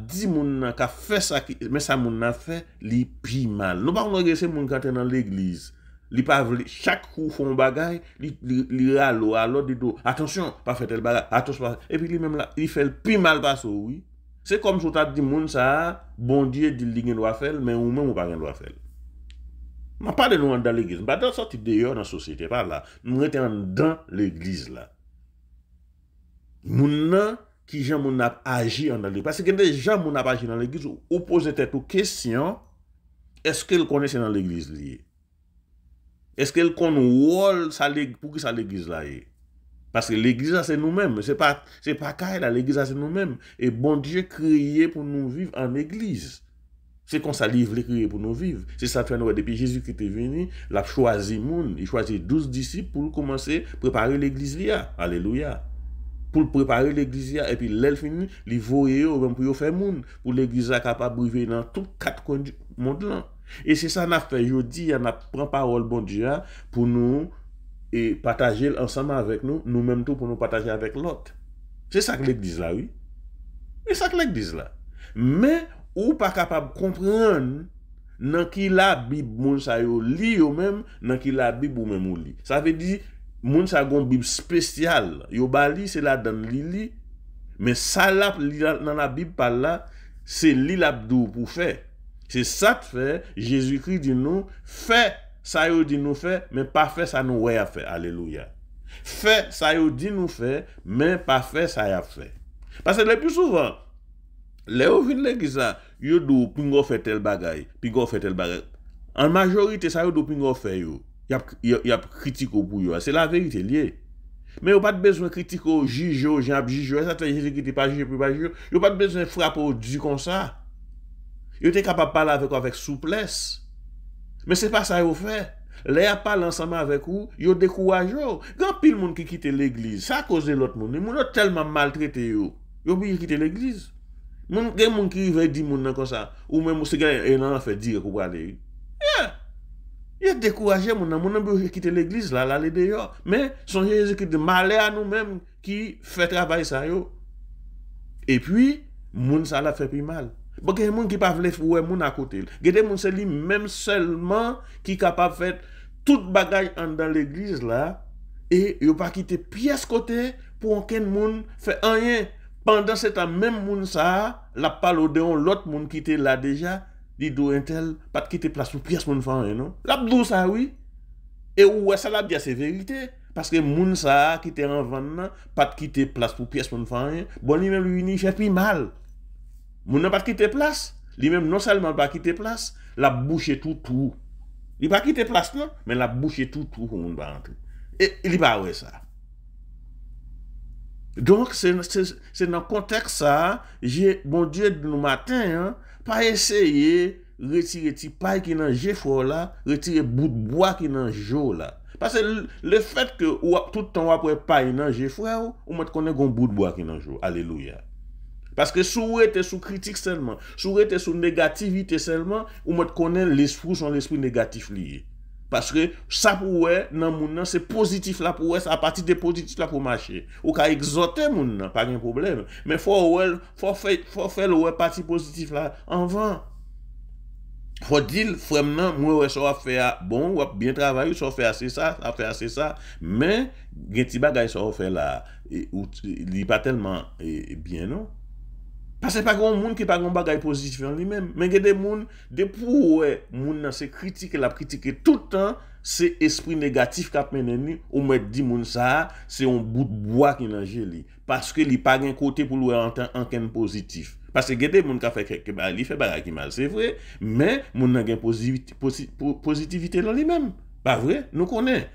di moun nan ka fait ça mais ça moun nan fait li pi mal. Nous pas regarder moun quand dans l'église. Li pas chaque coup font bagay, li ralo alors dit attention, pas faire tel bagay, attention et puis lui même là, il fait le pi mal parce oui. C'est comme si tu as dit moun ça, bon Dieu dit li gen doit faire mais ou même ou pas gen doit faire. M'a pas de nous dans l'église, pas dans sorti dehors dans la société pas là. Nous étions dans l'église là. Moun qui gens moun a agi dans l'église parce que des gens moun a agi dans l'église ou poser tête aux questions, est-ce qu'elle connaît dans l'église lié? Est-ce qu'elle connaît rôle ça pour que ça l'église là est? Parce que l'église c'est nous-mêmes, c'est pas carré là, l'église c'est nous-mêmes et bon Dieu créé pour nous vivre en église. C'est comme ça livre créé pour nous vivre. C'est ça fait nous depuis Jésus qui était venu, il a choisi moun, il choisit 12 disciples pour commencer préparer l'église là. Alléluia. Pour préparer l'église là et puis l'elle fini, il voyer pour faire moun pour l'église capable de vivre dans tous quatre coins du monde là. Et c'est ça n'a fait aujourd'hui, on a prend parole bon Dieu pour nous et partager ensemble avec nous, nous-mêmes tout pour nous partager avec l'autre. C'est ça que l'église là, oui. C'est ça que l'église là. Mais, ou pas capable de comprendre, dans qui la Bible, moun sa yo li yo même, dans qui la Bible ou même ou li. Ça veut dire, moun sa gon Bible spéciale. Yo bali, c'est la dans li, Mais ça là, dans la Bible, par là, c'est l'abdou pour faire. C'est ça que fait. Jésus-Christ dit nous, fait ça il dit nous fait, mais pas fait ça nous ouais à faire. Alléluia. Fait ça il dit nous fait, mais pas fait ça y a fait. Parce que le plus souvent, les ou vinn l'église là, yo do pingo fait tel bagay, pingo fait tel bagay. En majorité ça yo do pingo fait yo. Y a critique pour yo. C'est la vérité liée. Mais yo pas de besoin critique au juge, Jean juge, ça fait Jésus qui t'est pas juge, pas juge. Yo pas de besoin frapper au Dieu comme ça. Yo t'es capable de parler avec souplesse. Mais c'est pas ça yo fait. Les a parlé ensemble avec vous, yo décourage yo. Grand pile monde qui quitte l'église, ça à cause de l'autre monde. Les monde tellement maltraité yo. Yo oublié quitter l'église. Gen moun qui veut dire moun comme ça ou même si gen en fait dire pour aller. Il est découragé moun veut quitter l'église là aller dehors. Mais son Jésus qui de malheur à nous-mêmes qui fait travail ça yo. Et puis moun ça la fait plus mal. Bon gen moun qui pas vle ouais moun à côté. Gen moun c'est lui même seulement qui capable faire toute bagaille dans l'église là et yo pas quitter pièce côté pour aucun moun fait rien. Pendant ce temps, même moun ça, la parole de l'autre moun qui était là déjà, dit do intel, pas de quitter place pour pièce moun fan, non? La bdou ça, oui. Et ouais, ça la bien, c'est vérité. Parce que moun ça, qui était en vente, pas de quitter place pour pièce moun fan, bon, lui-même, lui, fait plus mal. Moun n'a pas de quitter place. Lui-même, non seulement pas quitter place, la bouche tout. Il pas quitter place, non? Mais la bouche tout pour moun va entrer. Et il pas ouais ça. Donc, c'est dans le contexte ça, bon Dieu, de nous matin, hein, pas essayer de retirer petit paille qui est dans le fort là, retirer bout de bois qui est dans le jo là. Parce que le fait que tout le temps après paille dans le frère, ou me connaît un bout de bois qui est dans le jo. Alléluia. Parce que si vous êtes sous critique seulement, si vous êtes sous négativité seulement, ou me connaît l'esprit son l'esprit négatif lié. Parce que ça pour dans moun c'est positif là pour ça à partir des positifs là pour marcher. Ou ka exhorter moun pas de problème, mais faut faire le parti positif là en vent. Faut dire frère moi ça va faire bon, ou bien travailler, ça faire c'est ça, ça faire c'est ça, mais gen ti bagay ça va faire là il pas tellement bien non. Parce que pas grand monde qui pas grand bagay positif en lui-même, mais il y a des monde de pour monde dans c'est critiquer la critiquer tout le temps, c'est esprit négatif qui mené ou me dit monde ça, c'est un bout de bois qui dans jeli parce que il pas un côté pour lui en positif. Parce que il y a des monde qui fait il fait bagay qui mal, c'est vrai, mais monde n'a gain positivité dans lui-même. Pas vrai? Nous connaissons.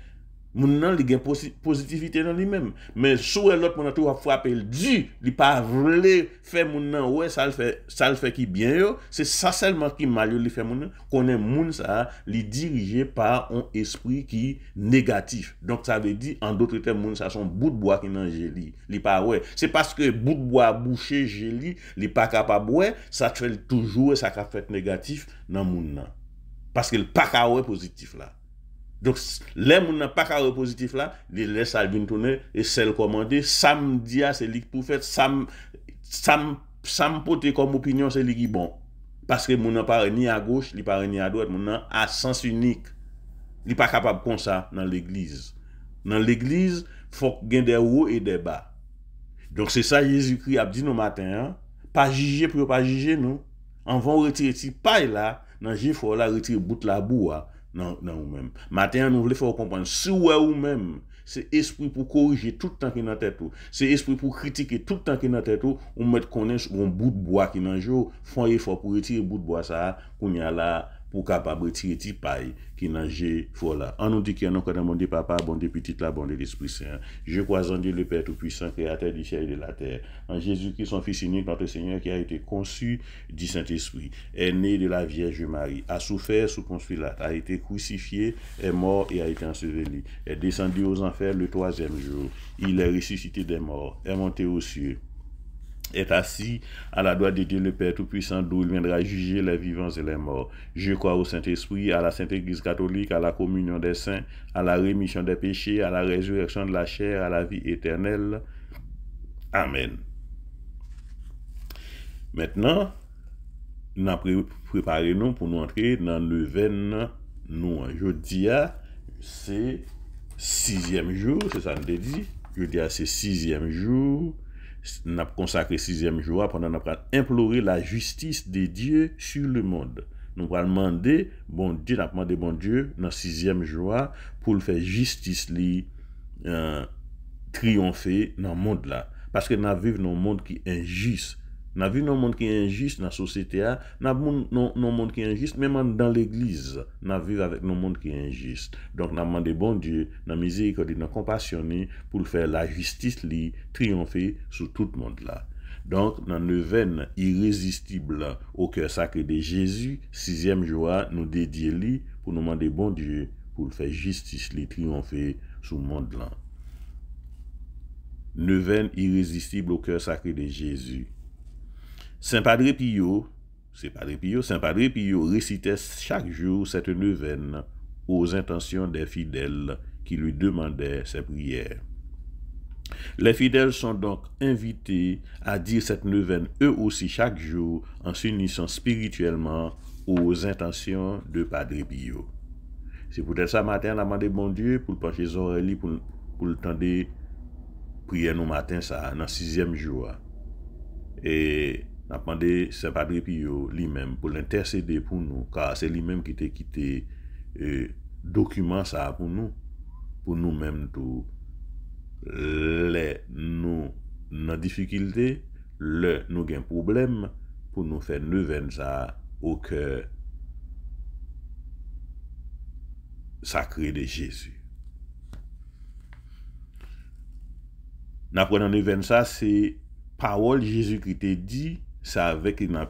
Moun nan li gen positivité dans lui-même, mais sous l'autre moun tout frapper le dit, li pas vle faire moun nan ouais ça le fait qui bien yo, c'est ça seulement qui mal yo li fait moun nan, connaît moun ça li dirigé par un esprit qui négatif. Donc ça veut dire en d'autres termes moun ça son bout de bois qui nan jeli, li pas ouais, c'est parce que bout de bois bouché jeli, li pas capable ouais, ça fait toujours ça ka fait négatif dans moun nan. Parce que le pas ka ouais positif là. Donc, les gens n'ont pas carré positif là, ils laissent ça venir tourner et celle commandée. Samedi, c'est lui pour faire, Sam pote comme opinion, c'est lui qui bon. Parce que mon n'a pas ni à gauche, il pas ni à droite, mon n'a à sens unique. Il pas capable comme ça dans l'église. Dans l'église, il faut qu'il y ait des hauts et des bas. Donc, c'est ça Jésus-Christ a dit nos matins, hein? Pas juger pour pas juger, nous. On va retirer ces paille là, dans le faut là, retirer bout de la boue. Non, ou même. Matin, nous voulons faire comprendre. Si ou même, c'est esprit pour corriger tout le temps qui est dans la tête. C'est esprit pour critiquer tout le temps qui est dans la tête. On met connaître un bout de bois qui est dans le jour. Font effort pour retirer le bout de bois ça. Qu'on y a là, pour capable retirer petit paille qui est dans le jeu. Voilà. On nous dit qu'il y a encore dans mon Dieu papa, bon Dieu petit là, bon Dieu l'Esprit Saint. Je crois en Dieu le Père Tout-Puissant, créateur du ciel et de la terre. En Jésus-Christ, son Fils unique, notre Seigneur, qui a été conçu du Saint-Esprit, est né de la Vierge Marie, a souffert sous Ponce Pilate, a été crucifié, est mort et a été enseveli, est descendu aux enfers le 3e jour. Il est ressuscité des morts, est monté aux cieux, est assis à la droite de Dieu le Père Tout-Puissant, d'où il viendra juger les vivants et les morts. Je crois au Saint-Esprit, à la Sainte Église catholique, à la communion des saints, à la rémission des péchés, à la résurrection de la chair, à la vie éternelle. Amen. Maintenant, nous avons préparé nous pour nous entrer dans le veine nous. Jeudi, c'est 6e jour, c'est ça nous dit. Jeudi, c'est 6e jour Nous avons consacré 6e jour pendant nous avons imploré la justice de Dieu sur le monde. Nous allons demander, bon Dieu, nous avons demandé bon Dieu dans 6e jour pour le faire justice li triompher dans le monde là. Parce que nous vivons dans un monde qui est injuste. Nous vivons dans un monde qui est injuste dans la société. Nous vivons dans un monde qui est injuste, même dans l'église. Nous vivons avec un monde qui est injuste. Donc, nous demandons bon Dieu, dans la miséricorde, dans la compassion, pour faire la justice li triompher sur tout le monde là. Donc, dans le neuvaine irrésistible au cœur sacré de Jésus, 6e jour, nous dédions li pour nous demander bon Dieu pour faire justice li triompher sur le monde là. Neuvaine irrésistible au cœur sacré de Jésus. Saint Padre Pio, Saint Padre Pio récitait chaque jour cette neuvaine aux intentions des fidèles qui lui demandaient ses prières. Les fidèles sont donc invités à dire cette neuvaine eux aussi chaque jour en s'unissant spirituellement aux intentions de Padre Pio. C'est peut-être ça matin, on a demandé bon Dieu pour pencher les oreilles, pour le temps de prier nous matin, ça, dans 6e jour. Et on a demandé Saint Padre Pio lui-même pour l'intercéder pour nous, car c'est lui-même qui t'a quitté document ça pour nous-mêmes tout. Nous dans difficulté, nous avons problème pour nous faire neuvaine ça au cœur sacré de Jésus. N'apprenons neuvaine ça, c'est parole Jésus qui t'a dit, ça avec un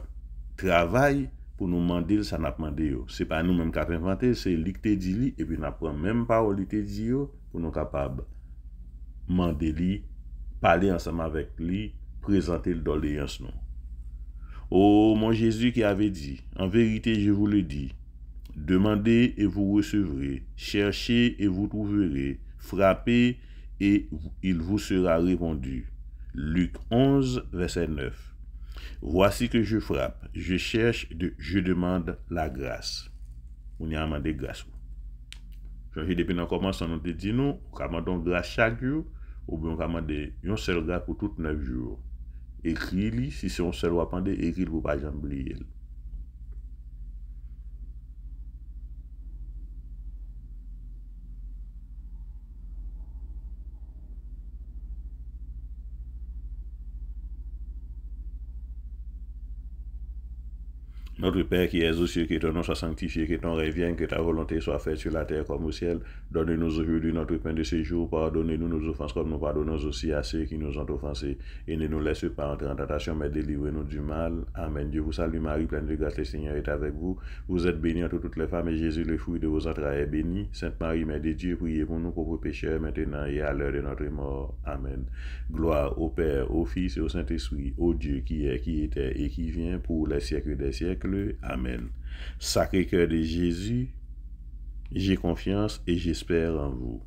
travail pour nous demander ça n'a demandé. C'est pas nous-mêmes qui avons inventé, c'est lui qui t'a dit et puis nous apprenons même parole qui t'a dit pour nous capables demander lui, parler ensemble avec lui, présenter le doléance nous. Oh mon Jésus qui avait dit, en vérité je vous le dis, demandez et vous recevrez, cherchez et vous trouverez, frappez et il vous sera répondu. Luc 11, verset 9. Voici que je frappe, je cherche, je demande la grâce. On y a demandé grâce. Depuis le commencement, on te dit nous, on demande grâce chaque jour, ou bien on demande une seule grâce pour tous 9 jours. Écris-le, si c'est un seul wapande, écris-le pour ne pas jamais oublier. Notre Père qui es aux cieux, que ton nom soit sanctifié, que ton règne vienne, que ta volonté soit faite sur la terre comme au ciel. Donne-nous aujourd'hui notre pain de ce jour. Pardonnez-nous nos offenses comme nous pardonnons aussi à ceux qui nous ont offensés. Et ne nous laisse pas entrer en tentation, mais délivrez-nous du mal. Amen. Dieu vous salue Marie, pleine de grâce, le Seigneur est avec vous. Vous êtes bénie entre toutes les femmes, et Jésus, le fruit de vos entrailles, est béni. Sainte Marie, Mère de Dieu, priez pour nous pauvres pécheurs, maintenant et à l'heure de notre mort. Amen. Gloire au Père, au Fils et au Saint-Esprit, au Dieu qui est, qui était et qui vient pour les siècles des siècles. Amen. Sacré-Cœur de Jésus, j'ai confiance et j'espère en vous.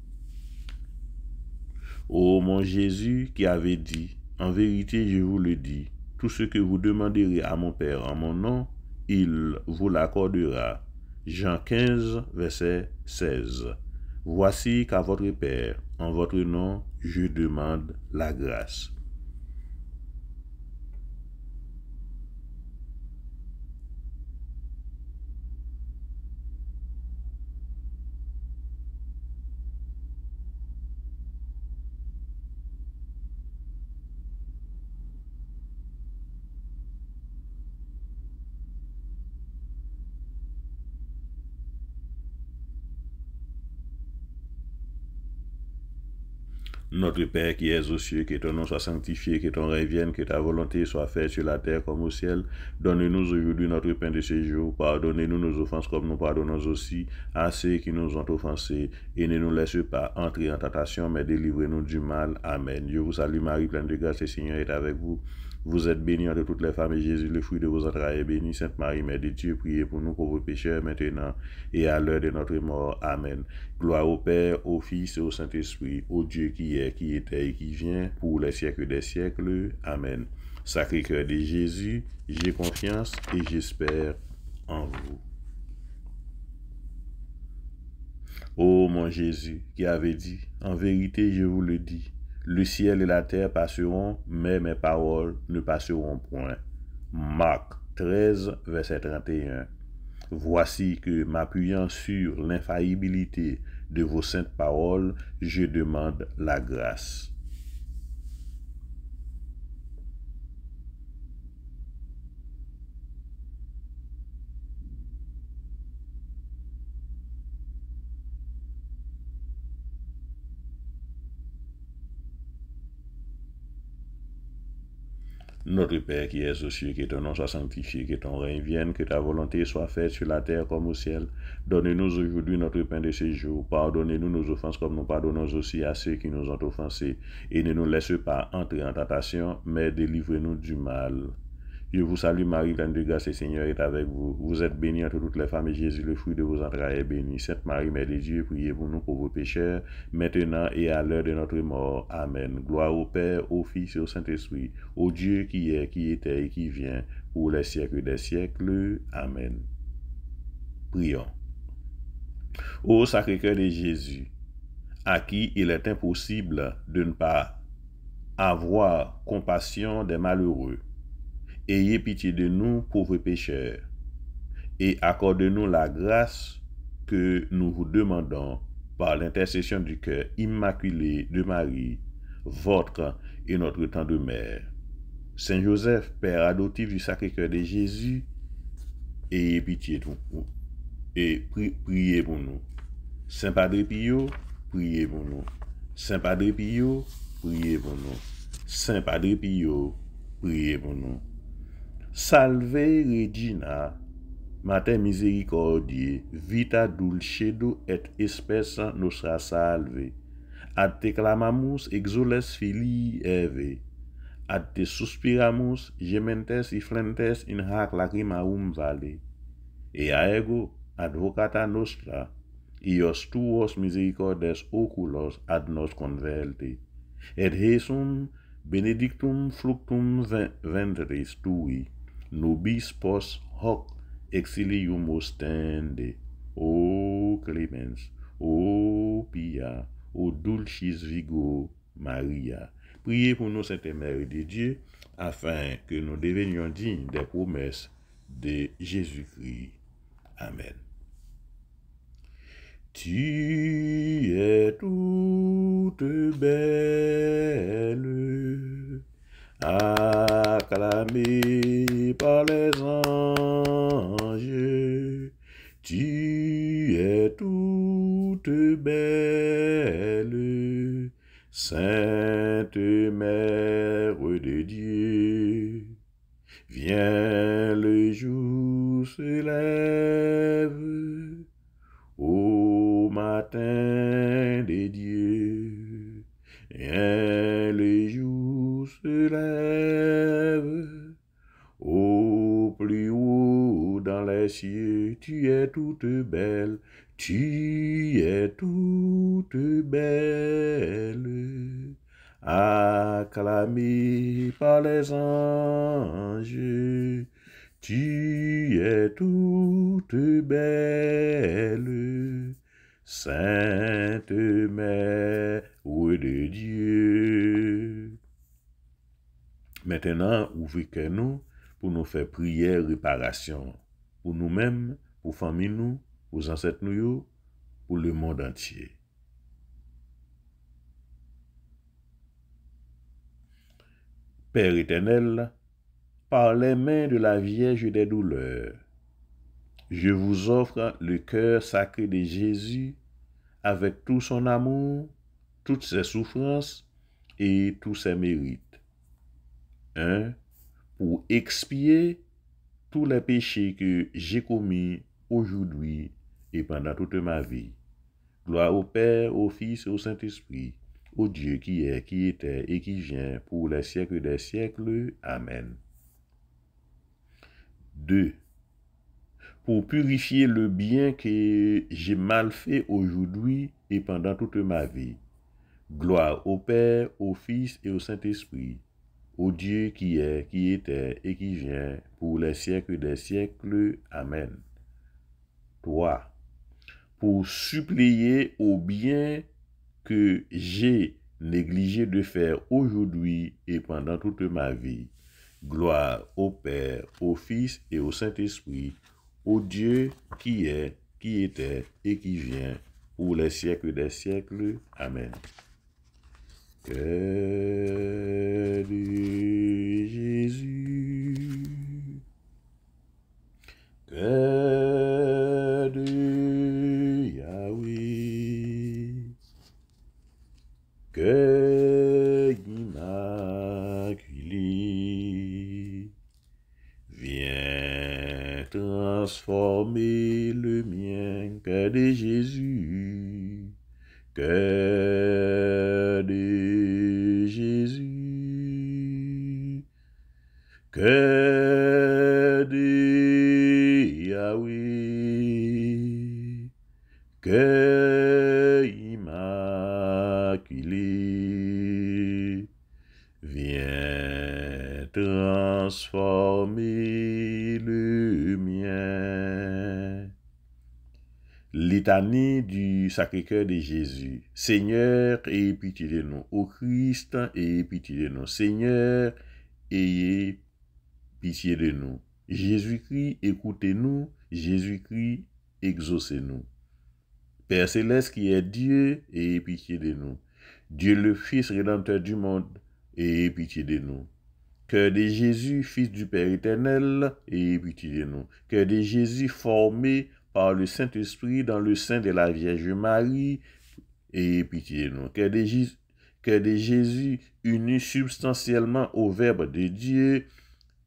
Ô mon Jésus qui avait dit, en vérité je vous le dis, tout ce que vous demanderez à mon Père en mon nom, il vous l'accordera. Jean 15, verset 16. Voici qu'à votre Père, en votre nom, je demande la grâce. Notre Père qui es aux cieux, que ton nom soit sanctifié, que ton règne vienne, que ta volonté soit faite sur la terre comme au ciel. Donne-nous aujourd'hui notre pain de ce jour. Pardonnez-nous nos offenses comme nous pardonnons aussi à ceux qui nous ont offensés. Et ne nous laisse pas entrer en tentation, mais délivrez-nous du mal. Amen. Je vous salue Marie, pleine de grâce, le Seigneur est avec vous. Vous êtes bénie entre toutes les femmes, et Jésus, le fruit de vos entrailles, est béni. Sainte Marie, Mère de Dieu, priez pour nous pauvres pécheurs, maintenant et à l'heure de notre mort. Amen. Gloire au Père, au Fils et au Saint-Esprit, au Dieu qui est, qui était et qui vient, pour les siècles des siècles. Amen. Sacré-Cœur de Jésus, j'ai confiance et j'espère en vous. Ô mon Jésus, qui avait dit, en vérité je vous le dis, Le ciel et la terre passeront, mais mes paroles ne passeront point. Marc 13, verset 31. Voici que, m'appuyant sur l'infaillibilité de vos saintes paroles, je demande la grâce. Notre Père qui es aux cieux, que ton nom soit sanctifié, que ton règne vienne, que ta volonté soit faite sur la terre comme au ciel. Donne-nous aujourd'hui notre pain de ce jour. Pardonnez-nous nos offenses comme nous pardonnons aussi à ceux qui nous ont offensés. Et ne nous laisse pas entrer en tentation, mais délivre-nous du mal. Je vous salue Marie, pleine de grâce, le Seigneur est avec vous. Vous êtes bénie entre toutes les femmes et Jésus, le fruit de vos entrailles, est béni. Sainte Marie, Mère de Dieu, priez pour nous pauvres pécheurs, maintenant et à l'heure de notre mort. Amen. Gloire au Père, au Fils et au Saint-Esprit, au Dieu qui est, qui était et qui vient, pour les siècles des siècles. Amen. Prions. Ô Sacré-Cœur de Jésus, à qui il est impossible de ne pas avoir compassion des malheureux, ayez pitié de nous, pauvres pécheurs, et accordez-nous la grâce que nous vous demandons par l'intercession du cœur immaculé de Marie, votre et notre tendre mère. Saint Joseph, Père adoptif du Sacré-Cœur de Jésus, ayez pitié de nous et priez pour nous. Saint Padre Pio, priez pour nous. Saint Padre Pio, priez pour nous. Saint Padre Pio, priez pour nous. Salve Regina, Mater misericordiae, vita dulcedo et spes nostra salve. Ad te clamamus exules filii Eve, ad te suspiramus gementes y flentes in hac lacrimarum vale. Ea ego advocata nostra, ios tuos misericordes oculos ad nos converte, et Jesum benedictum fructum ventris tui, nobis pos hoc exilium ostende. O clemens, o pia, o dulcis Virgo Maria. Priez pour nous, Sainte Mère de Dieu, afin que nous devenions dignes des promesses de Jésus-Christ. Amen. Tu es toute belle, acclamée par les anges. Tu es toute belle, Sainte Mère de Dieu. Viens, le jour se lève, au matin de Dieu. Viens, le jour se lève, au plus haut dans les cieux. Tu es toute belle, tu es toute belle, acclamée par les anges. Tu es toute belle, Sainte Mère de Dieu. Maintenant, ouvrez-nous pour nous faire prière réparation, pour nous-mêmes, pour famille nous, pour ancêtres nous, pour le monde entier. Père éternel, par les mains de la Vierge des douleurs, je vous offre le cœur sacré de Jésus avec tout son amour, toutes ses souffrances et tous ses mérites. 1. Pour expier tous les péchés que j'ai commis aujourd'hui et pendant toute ma vie. Gloire au Père, au Fils et au Saint-Esprit, au Dieu qui est, qui était et qui vient pour les siècles des siècles. Amen. 2. Pour purifier le bien que j'ai mal fait aujourd'hui et pendant toute ma vie. Gloire au Père, au Fils et au Saint-Esprit, au Dieu qui est, qui était et qui vient pour les siècles des siècles. Amen. 3. Pour supplier au bien que j'ai négligé de faire aujourd'hui et pendant toute ma vie. Gloire au Père, au Fils et au Saint-Esprit, au Dieu qui est, qui était et qui vient, pour les siècles des siècles. Amen. Cœur de Jésus, cœur de Yahweh, cœur immaculé, viens transformer le mien, cœur de Jésus, cœur de Jésus, cœur de Yahweh, cœur immaculé, viens transformer le mien. Litanie du Sacré-Cœur de Jésus. Seigneur, ayez pitié de nous. Ô Christ, ayez pitié de nous. Seigneur, ayez pitié de nous. Jésus-Christ, écoutez-nous. Jésus-Christ, exaucez-nous. Père Céleste qui est Dieu, ayez pitié de nous. Dieu le Fils Rédempteur du monde, ayez pitié de nous. Cœur de Jésus, Fils du Père éternel, ayez pitié de nous. Cœur de Jésus formé par le Saint-Esprit dans le sein de la Vierge Marie, ayez pitié de nous. Cœur de Jésus, uni substantiellement au Verbe de Dieu,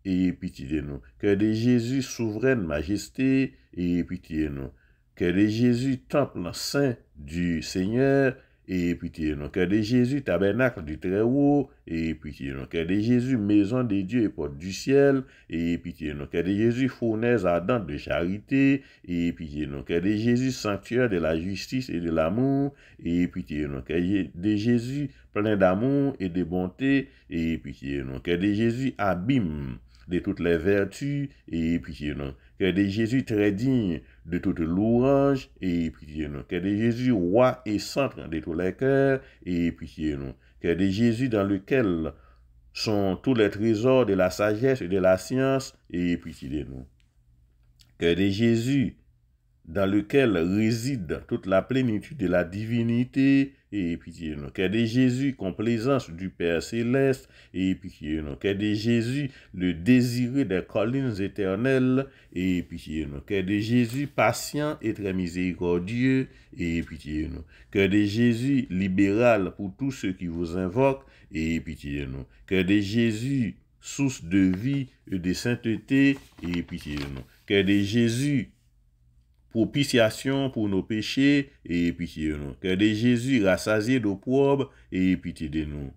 ayez pitié de nous. Cœur de Jésus, souveraine majesté, ayez pitié de nous. Cœur de Jésus, temple saint du Seigneur, ayez pitié de nous. Cœur de Jésus, tabernacle du Très-Haut, ayez pitié de nous. Cœur de Jésus, maison de Dieu et porte du ciel, ayez pitié de nous. Cœur de Jésus, fournaise ardente de charité, ayez pitié de nous. Cœur de Jésus, sanctuaire de la justice et de l'amour, ayez pitié de nous. Cœur de Jésus, plein d'amour et de bonté, ayez pitié de nous. Cœur de Jésus, abîme de toutes les vertus, ayez pitié de nous. Cœur de Jésus, très digne de toute louange, ayez pitié de nous. Cœur de Jésus, roi et centre de tous les cœurs, ayez pitié de nous. Cœur de Jésus, dans lequel sont tous les trésors de la sagesse et de la science, ayez pitié de nous. Cœur de Jésus, dans lequel réside toute la plénitude de la divinité, ayez pitié de nous. Cœur de Jésus, complaisance du Père Céleste, ayez pitié de nous. Cœur de Jésus, le désiré des collines éternelles, ayez pitié de nous. Cœur de Jésus, patient et très miséricordieux, ayez pitié de nous. Cœur de Jésus, libéral pour tous ceux qui vous invoquent, ayez pitié de nous. Cœur de Jésus, source de vie et de sainteté, ayez pitié de nous. Cœur de Jésus, propitiation pour nos péchés, et pitié de nous. Cœur de Jésus, rassasié d'opprobre, et pitié de nous.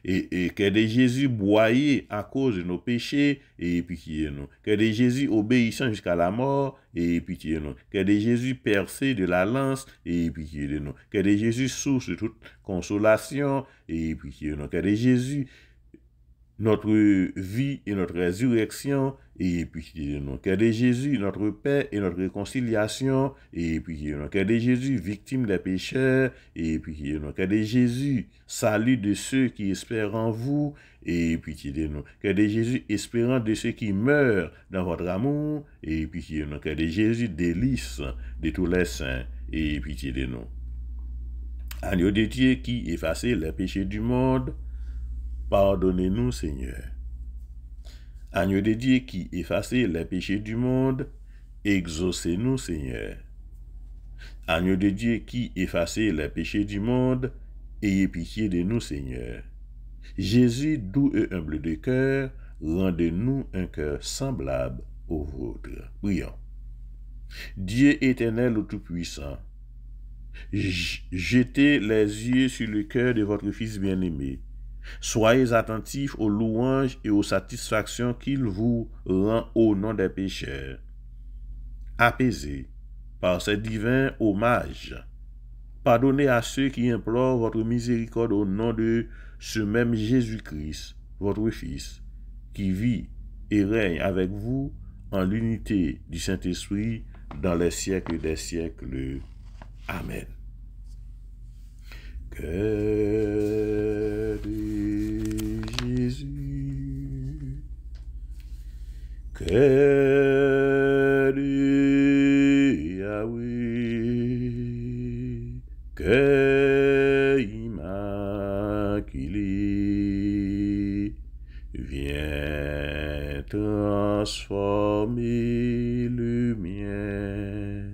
Et cœur de Jésus, broyé à cause de nos péchés, et pitié de nous. Cœur de Jésus, obéissant jusqu'à la mort, et pitié de nous. Cœur de Jésus, percé de la lance, et pitié de nous. Cœur de Jésus, source de toute consolation, et pitié de nous. Cœur de Jésus, notre vie et notre résurrection, et pitié de nous. Cœur de Jésus, notre paix et notre réconciliation, et pitié de nous. Cœur de Jésus, victime des pécheurs, et pitié de nous. Cœur de Jésus, salut de ceux qui espèrent en vous, et pitié de nous. Cœur de Jésus, espérant de ceux qui meurent dans votre amour, et pitié de nous. Cœur de Jésus, délice de tous les saints, et pitié de nous. Agneau de Dieu qui effacez les péchés du monde, pardonnez-nous, Seigneur. Agneau de Dieu qui effacez les péchés du monde, exaucez-nous, Seigneur. Agneau de Dieu qui effacez les péchés du monde, ayez pitié de nous, Seigneur. Jésus, doux et humble de cœur, rendez-nous un cœur semblable au vôtre. Prions. Dieu éternel ou tout-puissant, jetez les yeux sur le cœur de votre Fils bien-aimé. Soyez attentifs aux louanges et aux satisfactions qu'il vous rend au nom des pécheurs. Apaisez par ce divin hommage. Pardonnez à ceux qui implorent votre miséricorde au nom de ce même Jésus-Christ, votre Fils, qui vit et règne avec vous en l'unité du Saint-Esprit dans les siècles des siècles. Amen. Cœur de Jésus, cœur de Yahweh, cœur immaculé, viens transformer le mien.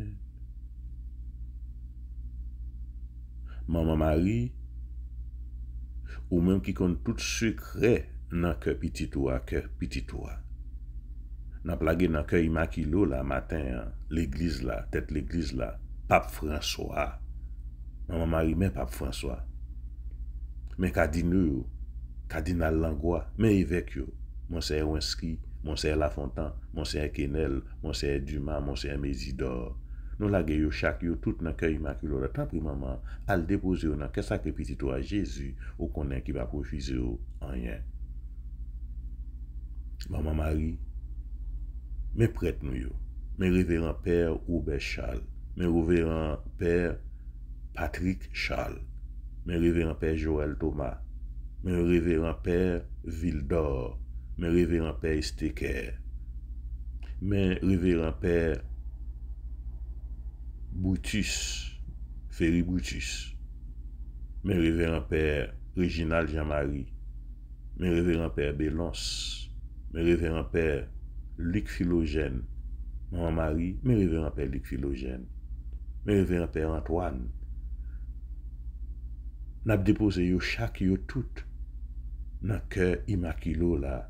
Maman Marie, ou même qui compte tout secret dans cœur petit toi, cœur petit toi. N'a plagué dans cœur immaculé là matin, l'église là, tête l'église là, Pape François. Maman Marie, mais Pape François. Mais cardinaux, cardinal Langlois, mais évêque yo, Monseigneur Ouinski, Monseigneur Lafontaine, Monseigneur Quesnel, Monseigneur Dumas, Monseigneur Mésidor. Nous la yo chaque yo tout dans cœur immaculé là, tant pis maman, al déposer dans cœur sacré petit toi Jésus, ou connaît qui va profiter en rien. Maman Marie, mes prêtres nous yo, mes révérends père Robert Charles, mes révérends père Patrick Charles, mes révérends père Joël Thomas, mes révérends père Vildor, mes révérends père Steker, mes révérends père Brutus, Ferry Brutus, mes révérends père Réginald Jean-Marie, mes révérends père Bélance, mes révérends père Luc Philogène, Maman Marie, mes révérends père Luc Philogène, mes révérends père Antoine. N'a déposé yo chaque yo tout dans cœur immaculé là.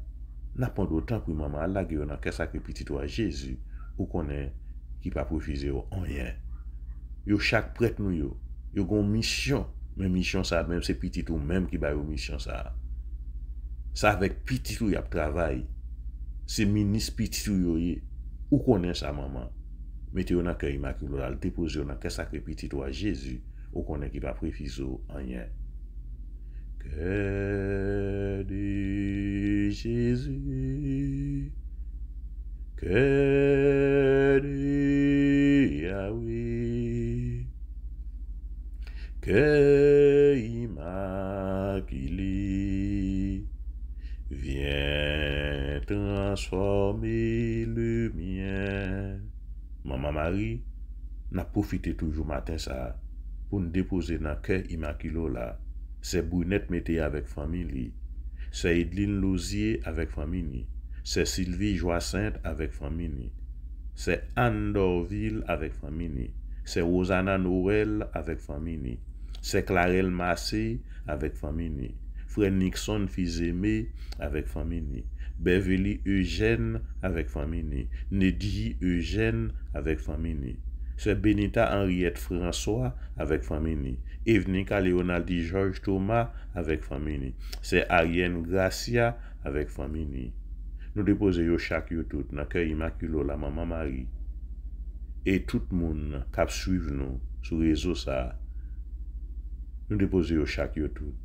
N'a pas d'autant pour maman là que dans cœur sacré petit toi Jésus ou connaît qui pas profiter en rien. Yo chaque prêtre nous yo gon mission, mais mission ça même c'est petit ou même qui ba yo mission ça. Ça avec petit ou y a travail. C'est ministre petit ou yo ou connaît ça maman. Mettez dans cœur immaculé là, déposer dans cœur sacré petit toi Jésus ou connaît qui pas profiter en rien. Cœur de Jésus, cœur de Yahweh, cœur immaculé, viens transformer le mien. Maman Marie, n'a profité toujours matin ça pour nous déposer dans le cœur immaculé là. C'est Brunette Mété avec famille, c'est Edline Lozier avec famille, c'est Sylvie Joacinthe avec famille, c'est Anne Dorville avec famille, c'est Rosanna Noël avec famille, c'est Clarelle Massé avec famille, Frère Nixon Fils-Aimé avec famille, Beverly Eugène avec famille, Nedji Eugène avec famille, c'est Benita Henriette François avec famille, Evnika Leonaldi Georges Thomas avec famille, c'est Ariane Gracia avec famille. Nous déposons chaque yo tout dans cœur immaculé la maman Marie. Et tout le monde qui suit nous sur les réseaux ça, nous déposons chaque yo tout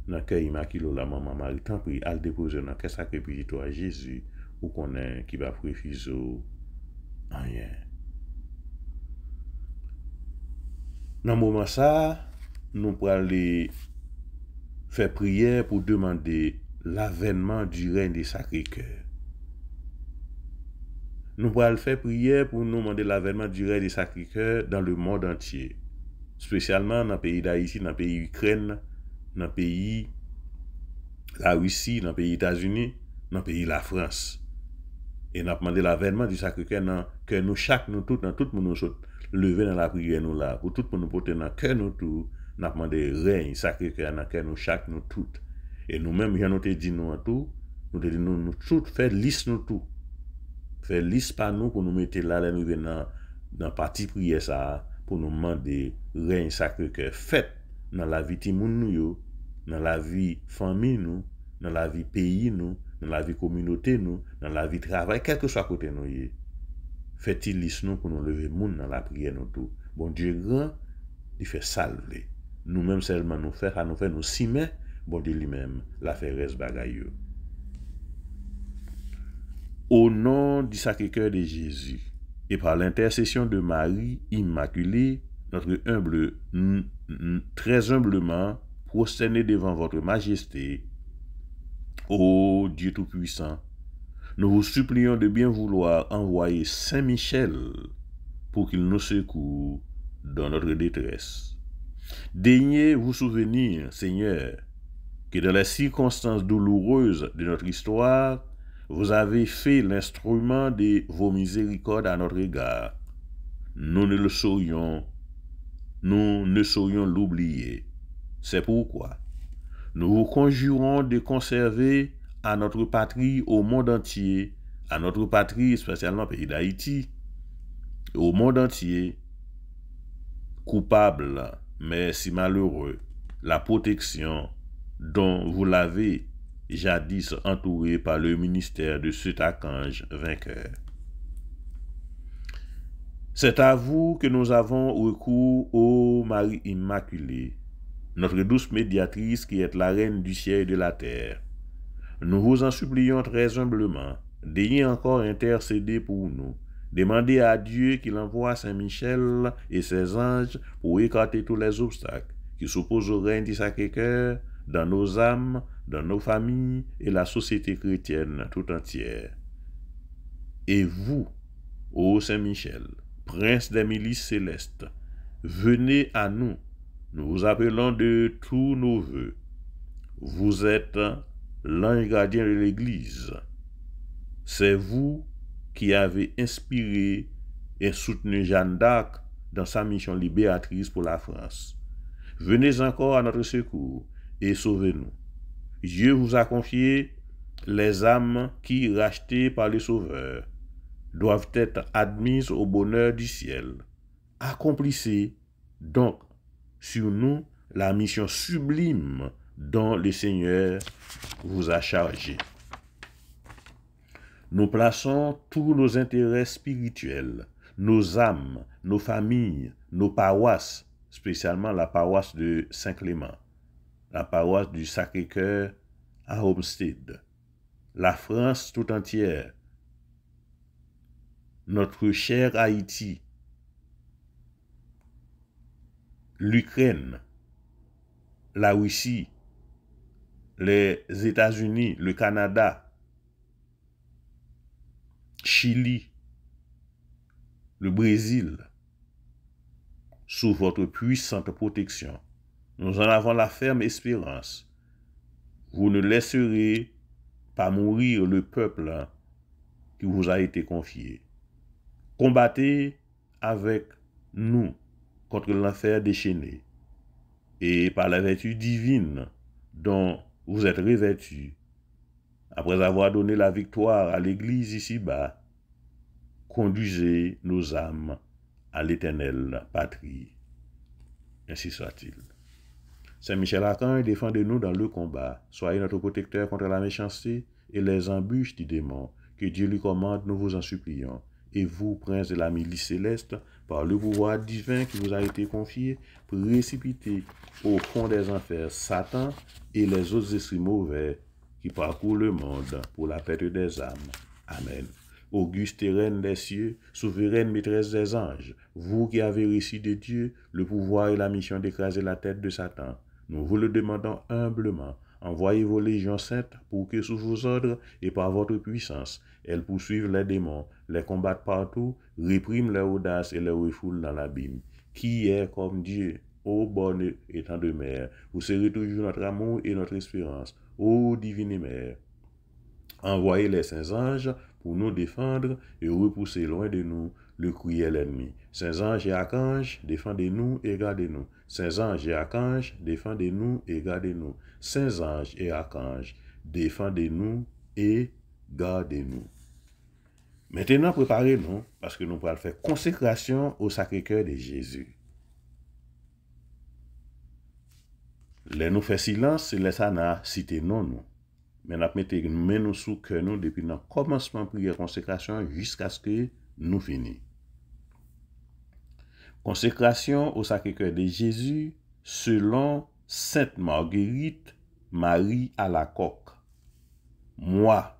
dans cœur immaculé la maman Marie. Tant pis, al déposer dans cœur sacré petit toi Jésus ou connaît qui va profiter rien. Dans ce moment ça, nous pourrons aller faire prière pour demander l'avènement du règne des Sacré-Cœur. Nous pourrons faire prière pour nous demander l'avènement du règne des Sacré-Cœur dans le monde entier, spécialement dans le pays d'Haïti, dans le pays d'Ukraine, dans le pays la Russie, dans le pays États-Unis, dans le pays la France. Et nous demandé l'avènement du Sacré-Cœur dans que nous chaque nous tout dans tout le monde lever dans la prière nous là pour tout le monde porter dans cœur nous tout n'a demandé règne Sacré-Cœur dans cœur nous chaque nous tout et nous même nous te dit nous tout nous te dit nous tout faire liste nous tout faire liste par nous pour nous mettre là nous dans partie prière ça pour nous demander règne Sacré-Cœur fait dans la vie ti moun nous yo dans la vie famille nous dans la vie pays nous dans la vie communauté nous dans la vie travail quel que soit côté nous y fait-il liste nous pour nous lever moun dans la prière nous tout. Bon Dieu grand, il fait salver. Nous-mêmes seulement nous faire à nous faire nous simer, bon Dieu lui-même la fait reste bagaille. Au nom du Sacré-Cœur de Jésus et par l'intercession de Marie Immaculée, très humblement, prosterner devant votre majesté, ô Dieu Tout-Puissant, nous vous supplions de bien vouloir envoyer Saint Michel pour qu'il nous secoue dans notre détresse. Daignez vous souvenir, Seigneur, que dans les circonstances douloureuses de notre histoire, vous avez fait l'instrument de vos miséricordes à notre égard. Nous ne saurions l'oublier. C'est pourquoi nous vous conjurons de conserver à notre patrie, au monde entier, à notre patrie, spécialement au pays d'Haïti, au monde entier, coupable, mais si malheureux, la protection dont vous l'avez jadis entouré par le ministère de cet archange vainqueur. C'est à vous que nous avons recours, ô Marie Immaculée, notre douce médiatrice qui est la reine du ciel et de la terre. Nous vous en supplions très humblement, daignez encore intercéder pour nous. Demandez à Dieu qu'il envoie Saint Michel et ses anges pour écarter tous les obstacles qui s'opposent au règne du Sacré-Cœur dans nos âmes, dans nos familles et la société chrétienne tout entière. Et vous, ô Saint Michel, prince des milices célestes, venez à nous, nous vous appelons de tous nos vœux. Vous êtes l'ange gardien de l'Église. C'est vous qui avez inspiré et soutenu Jeanne d'Arc dans sa mission libératrice pour la France. Venez encore à notre secours et sauvez-nous. Dieu vous a confié les âmes qui, rachetées par le Sauveur, doivent être admises au bonheur du ciel. Accomplissez donc sur nous la mission sublime dont le Seigneur vous a chargé. Nous plaçons tous nos intérêts spirituels, nos âmes, nos familles, nos paroisses, spécialement la paroisse de Saint-Clément, la paroisse du Sacré-Cœur à Homestead, la France tout entière, notre cher Haïti, l'Ukraine, la Russie, les États-Unis, le Canada, Chili, le Brésil, sous votre puissante protection. Nous en avons la ferme espérance. Vous ne laisserez pas mourir le peuple qui vous a été confié. Combattez avec nous contre l'enfer déchaîné, et par la vertu divine dont vous êtes revêtus, après avoir donné la victoire à l'Église ici-bas, conduisez nos âmes à l'éternelle patrie. Ainsi soit-il. Saint Michel Archange, défendez-nous dans le combat. Soyez notre protecteur contre la méchanceté et les embûches du démon. Que Dieu lui commande, nous vous en supplions. Et vous, prince de la milice céleste, par le pouvoir divin qui vous a été confié, précipitez au fond des enfers Satan et les autres esprits mauvais qui parcourent le monde pour la perte des âmes. Amen. Auguste et reine des cieux, souveraine maîtresse des anges, vous qui avez reçu de Dieu le pouvoir et la mission d'écraser la tête de Satan, nous vous le demandons humblement. Envoyez vos légions saintes pour que sous vos ordres et par votre puissance, elles poursuivent les démons, les combattent partout, répriment leur audace et leur refoulent dans l'abîme. Qui est comme Dieu, ô bonne étang de mer, vous serez toujours notre amour et notre espérance, ô divine mère. Envoyez les saints anges pour nous défendre et repousser loin de nous le cruel ennemi. Saints anges et archanges, défendez-nous et gardez-nous. Saints anges et archanges, défendez-nous et gardez-nous. Saints anges et archanges, défendez-nous et gardez-nous. Maintenant, préparez-nous, parce que nous allons faire consécration au Sacré-Cœur de Jésus. Les nous fait silence, les sana citer non nous. Mais nous mettons nous sous cœur nous depuis le commencement de prière consécration jusqu'à ce que nous finissions. Consécration au Sacré-Cœur de Jésus selon Sainte Marguerite Marie Alacoque. Moi,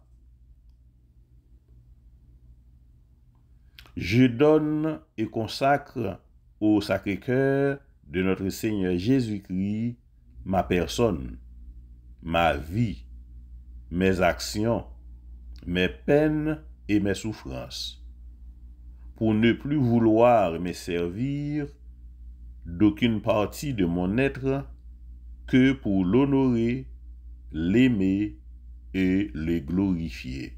je donne et consacre au Sacré-Cœur de notre Seigneur Jésus-Christ ma personne, ma vie, mes actions, mes peines et mes souffrances, pour ne plus vouloir me servir d'aucune partie de mon être que pour l'honorer, l'aimer et le glorifier.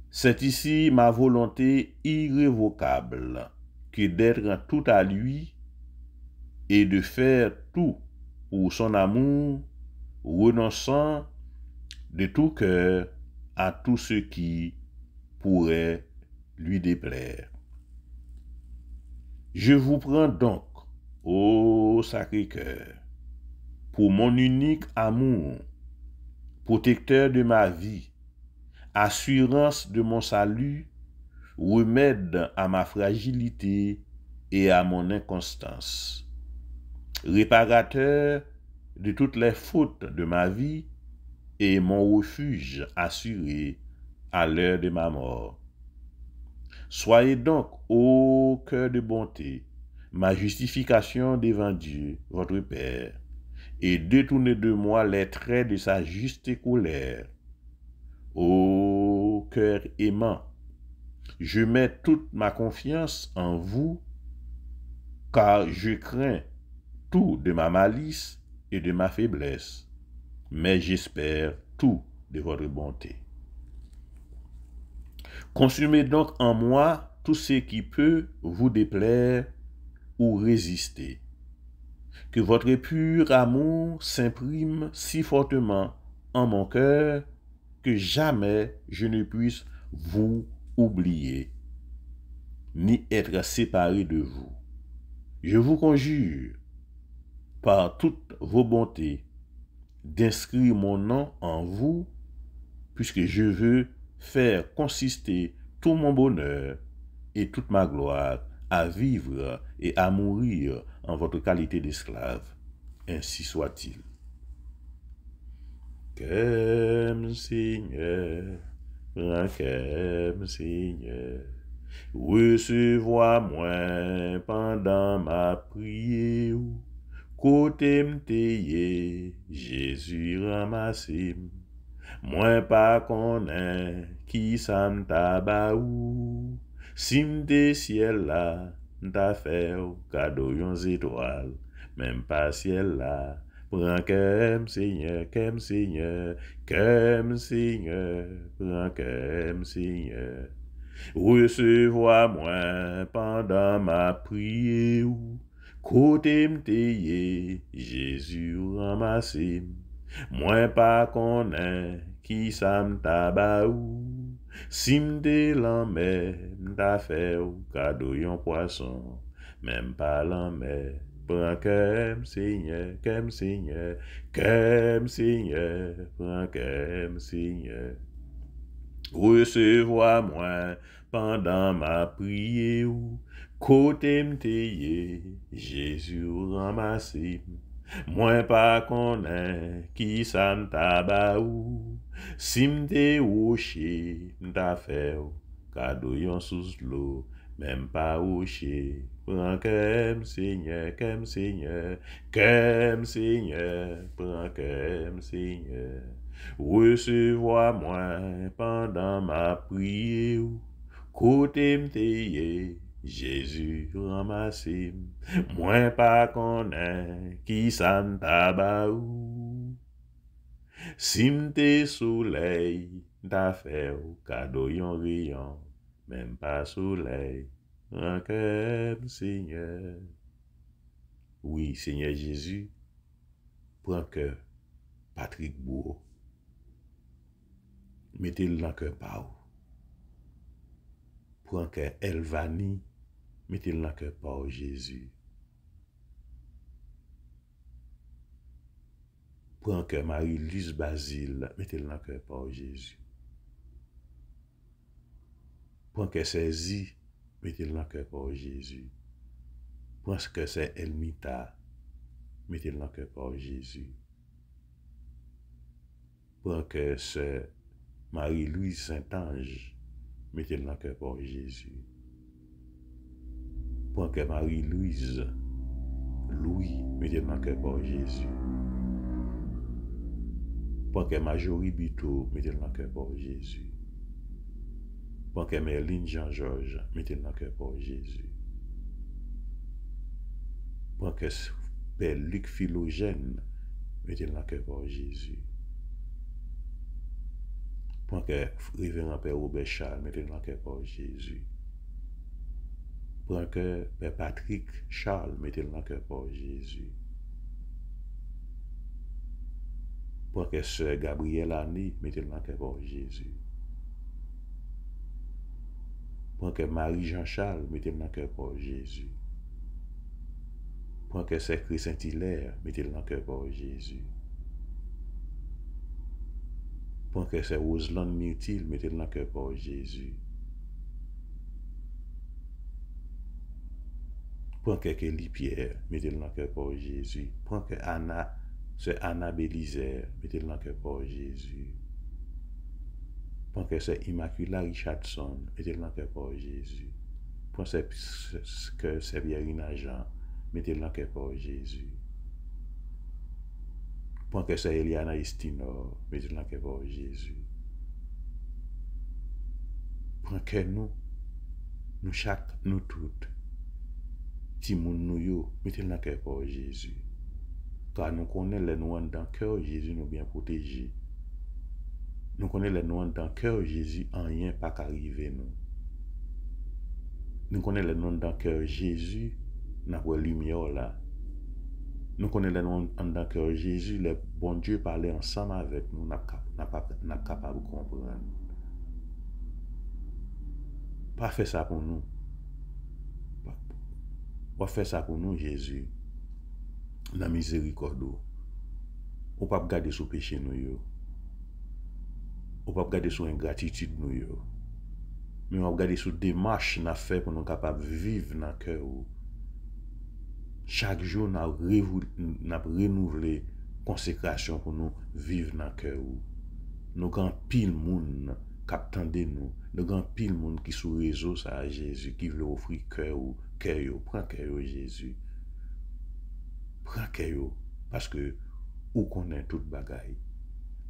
C'est ici ma volonté irrévocable que d'être tout à lui et de faire tout pour son amour, renonçant de tout cœur à tout ce qui pourrait lui déplaire. Je vous prends donc, ô Sacré-Cœur, pour mon unique amour, protecteur de ma vie, assurance de mon salut, remède à ma fragilité et à mon inconstance, réparateur de toutes les fautes de ma vie et mon refuge assuré à l'heure de ma mort. Soyez donc, ô cœur de bonté, ma justification devant Dieu, votre Père, et détournez de moi les traits de sa juste colère. Ô cœur aimant, je mets toute ma confiance en vous, car je crains tout de ma malice et de ma faiblesse, mais j'espère tout de votre bonté. Consumez donc en moi tout ce qui peut vous déplaire ou résister. Que votre pur amour s'imprime si fortement en mon cœur que jamais je ne puisse vous oublier, ni être séparé de vous. Je vous conjure, par toutes vos bontés, d'inscrire mon nom en vous, puisque je veux faire consister tout mon bonheur et toute ma gloire à vivre et à mourir en votre qualité d'esclave. Ainsi soit-il. Qu'aime Seigneur, qu'aime Seigneur, recevoir-moi pendant ma prière, côté m'teye, Jésus ramasse-moi. Moi pas connais qui ça m'ta baou, si m'te ciel là, m'ta fait cadeau yon étoile, même pas ciel là, prends qu'aime Seigneur, qu'aime Seigneur, qu'aime Seigneur, prends qu'aime Seigneur, recevoir-moi pendant ma prière, côté m'teye, Jésus ramasse. Moi pas connais qui ça m'ta baou, si m'te l'enmer, m'ta fait cadeau yon poisson, même pas l'enmer, prends qu'aime Seigneur, qu'aime Seigneur, qu'aime Seigneur, prends qu'aime Seigneur, recevoir-moi pendant ma prière, côté m'teye, Jésus ramasse. Moi pas connais qui ça m'ta baou, si m'te rocher, m'ta fait cadeau yon sous l'eau, même pas rocher, prends qu'aime Seigneur, qu'aime Seigneur, qu'aime Seigneur, prends qu'aime Seigneur, recevoir-moi pendant ma prière, côté m'teye, Jésus ramasse. Moi pas connais qui ça m'ta baou, si m'te soleil, t'as fait cadeau yon rayon, même pas soleil, prends qu'aime Seigneur. Oui, Seigneur Jésus, prends que Patrick Bourreau, mettez-le dans cœur pa ou. Prends que Elvani, mettez-le dans cœur pa ou Jésus. Prends que Marie-Lise Basile, mettez-le dans cœur pa ou Jésus. Prends que Saisi, mettez-le dans cœur pa ou Jésus. Prends que c'est Elmita, mettez-le dans cœur pa ou Jésus. Prends que c'est Marie-Louise Saint-Ange, mettez-le dans cœur pa ou Jésus. Point que Marie-Louise, Louis, mettez dans le cœur par Jésus. Point que Majorie Bito, mettez dans le cœur par Jésus. Point que Merline Jean-Georges, mettez dans le cœur par Jésus. Point que Père Luc Philogène, mettez dans le cœur par Jésus. Point que Révérend Père Robert Charles, mettez dans le cœur par Jésus. Point que Père Patrick Charles, mettez dans le cœur par Jésus. Point que Sœur Gabrielle Annie, mettez dans le cœur par Jésus. Point que Marie Jean-Charles, mettez dans le cœur par Jésus. Point que Sœur Saint-Hilaire, mettez dans le cœur par Jésus. Point que Sœur Roselande Myrtille, mettez dans le cœur par Jésus. Point que Kelly Pierre, mettez dans le cœur par Jésus. Point que Anna, Sœur Anna Bélisaire, mettez dans le cœur par Jésus. Point que Sœur Immaculata Richardson, mettez dans le cœur par Jésus. Point que Sœur Pierrine Jean, mettez dans le cœur par Jésus. Point que Sœur Eliana Estinor, mettez dans le cœur par Jésus. Point que nous chaque, nous toutes, ti moun nou yo, mettez dans le cœur par Jésus. Car nous connaissons les noirs dans le cœur, Jésus nous bien protégés. Nous connaissons les noirs dans le cœur, Jésus, en rien pas qu'arriver nous. Nous connaissons les noirs dans le cœur, Jésus, n'a pas lumière là. Nous connaissons les noirs dans le cœur, Jésus, le bon Dieu parlait ensemble avec nous, n'a capable de comprendre. Pas faire ça pour nous. Pas faire ça pour nous, Jésus. La miséricorde. Ou pas garder sous péché nous yo. Ou pas garder sous ingratitude nous yo. Mais on garder sous démarche n'a fait pour nous capables de vivre dans le cœur. Chaque jour n'a renouvelé consécration pour nous vivre dans le cœur. Nous grand pile monde qui nous, nous grand pile monde qui sous réseau ça à Jésus qui veut offrir cœur prends cœur Jésus. Prends cœur parce que ou connaît toute bagaille.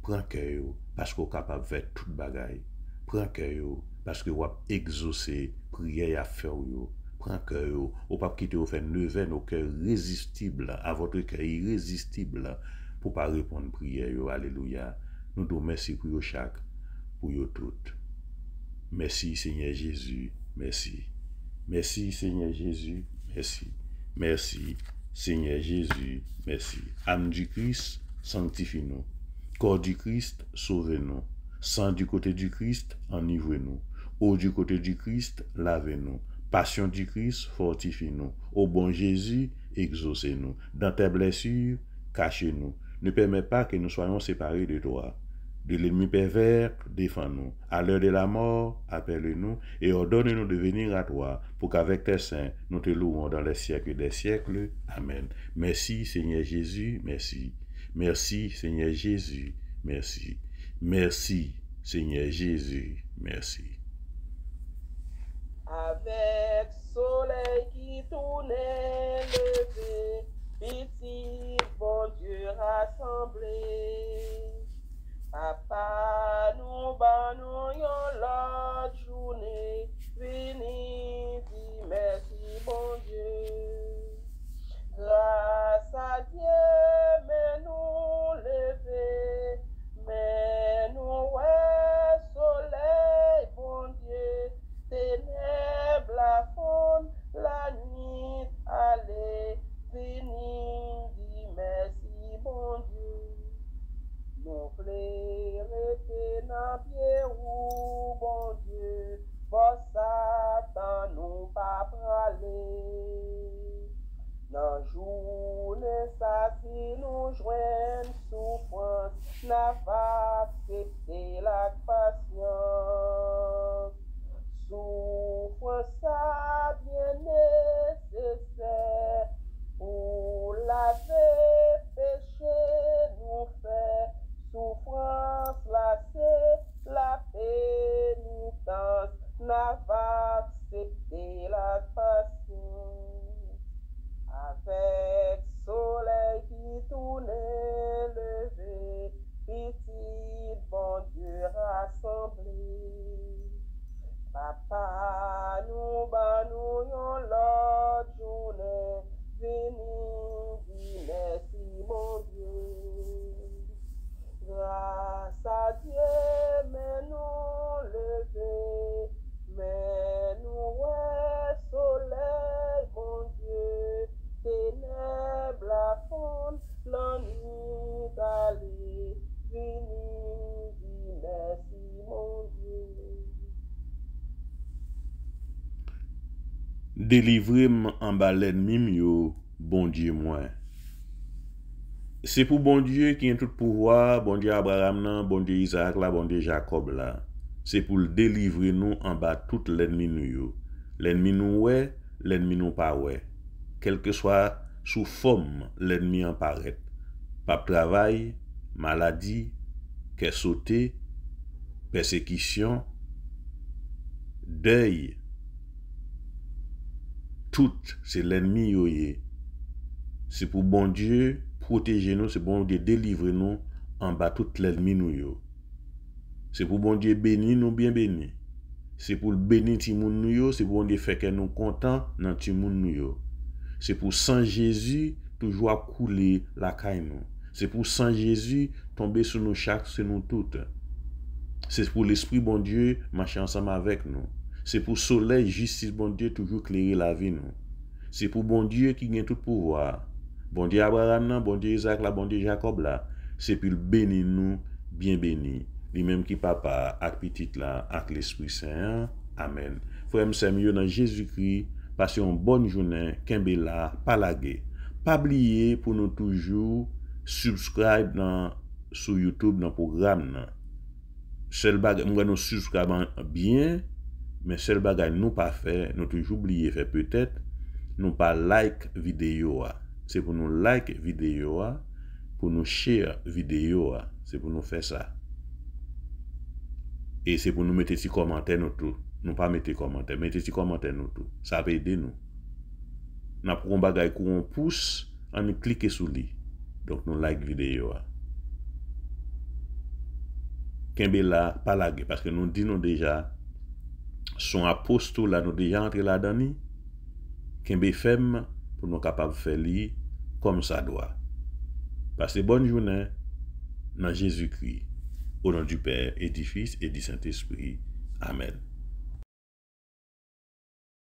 Prends cœur parce qu'on est capable de faire toute bagaille. Prends cœur parce que vous exaucer prière à faire yo. Prends cœur ou pas quitter au faire neuvaine au cœur résistible à votre cœur irrésistible pour pas répondre prière yo. Alléluia. Nous devons merci pour yo chaque pour yo toutes. Merci Seigneur Jésus. Merci. Merci Seigneur Jésus. Merci. Merci Seigneur Jésus. Merci. Âme du Christ, sanctifie-nous. Corps du Christ, sauvez-nous. Sang du côté du Christ, enivrez-nous. Eau du côté du Christ, lavez-nous. Passion du Christ, fortifie-nous. Ô bon Jésus, exaucez-nous. Dans tes blessures, cachez-nous. Ne permets pas que nous soyons séparés de toi. De l'ennemi pervers, défends-nous. À l'heure de la mort, appelle-nous et ordonne-nous de venir à toi, pour qu'avec tes saints, nous te louons dans les siècles des siècles. Amen. Merci Seigneur Jésus, merci. Merci Seigneur Jésus, merci. Merci Seigneur Jésus, merci. Avec soleil qui tournait levé, petit bon Dieu rassemblé. Papa, nous banons l'autre journée, vini dit merci bon Dieu. Grâce à Dieu, mais nous lever, mais nous ouais soleil bon Dieu, ténèbres à fond, la nuit allait, vini dit merci bon Dieu. Nous rester dans pied ou bon Dieu, pour Satan nous pas praler. Dans journée ça si nous joignent souffrance, n'a pas accepté la patience. Souffrance ça bien nécessaire pour laver péché nous fait. Souffrance là c'est la pénitence, n'a pas accepté la passion. délivrer en bas l'ennemi yo, bon Dieu moi. C'est pour bon Dieu qui a tout pouvoir, bon Dieu Abraham là, bon Dieu Isaac là, bon Dieu Jacob là. C'est pour le délivrer nous en bas tout l'ennemi nous yo. L'ennemi nous ouais, l'ennemi nous pas ouais. Quelle que soit sous forme l'ennemi en paraît. Pas travail, maladie, qu'est sauté, persécution, deuil. Tout c'est l'ennemi yo yé. C'est pour bon Dieu protéger nous, c'est pour bon Dieu délivrer nous en bas tout l'ennemi nous yo. C'est pour bon Dieu bénir nous bien bénir. C'est pour le bénir ti moun nous yo, c'est pour bon Dieu faire que nous contents dans ti moun nous yo. C'est pour sang Jésus toujours couler la caille nous. C'est pour sang Jésus tomber sur nous chaque, sur nous toutes. C'est pour l'esprit bon Dieu marcher ensemble avec nous. C'est pour soleil justice bon Dieu toujours éclairer la vie nous. C'est pour bon Dieu qui gagne tout pouvoir. Bon Dieu Abraham là, bon Dieu Isaac là, bon Dieu Jacob là, c'est pour le bénir nous bien béni. Lui-même qui papa ak petit là ak l'Esprit Saint. Amen. Frère m'sè mieux dans Jésus-Christ, passez une bonne journée, kembe la, pas laguer. Pas oublier pour nous toujours subscribe dans sur YouTube dans programme là. Seul bagay nous subscribe bien, mais seul bagay nous pas faire, nous toujours oublier faire peut-être nous pas like vidéo. C'est pour nous like vidéo, pour nous share vidéo, c'est pour nous faire ça. Et c'est pour nous mettre des commentaires nous tout. Nous pas mettre des commentaires, mettez des commentaires nous tout. Ça va aider nous. N'a pour un bagay qu'on pousse, on clique sur lui. Donc nous like vidéo. Kembe là, pas laguer parce que nous disons déjà son apostole là nous déjà entré là-dedans. Kembe femme pour nous capable faire lui comme ça doit. Passez bonne journée dans Jésus-Christ. Au nom du Père et du Fils et du Saint-Esprit. Amen.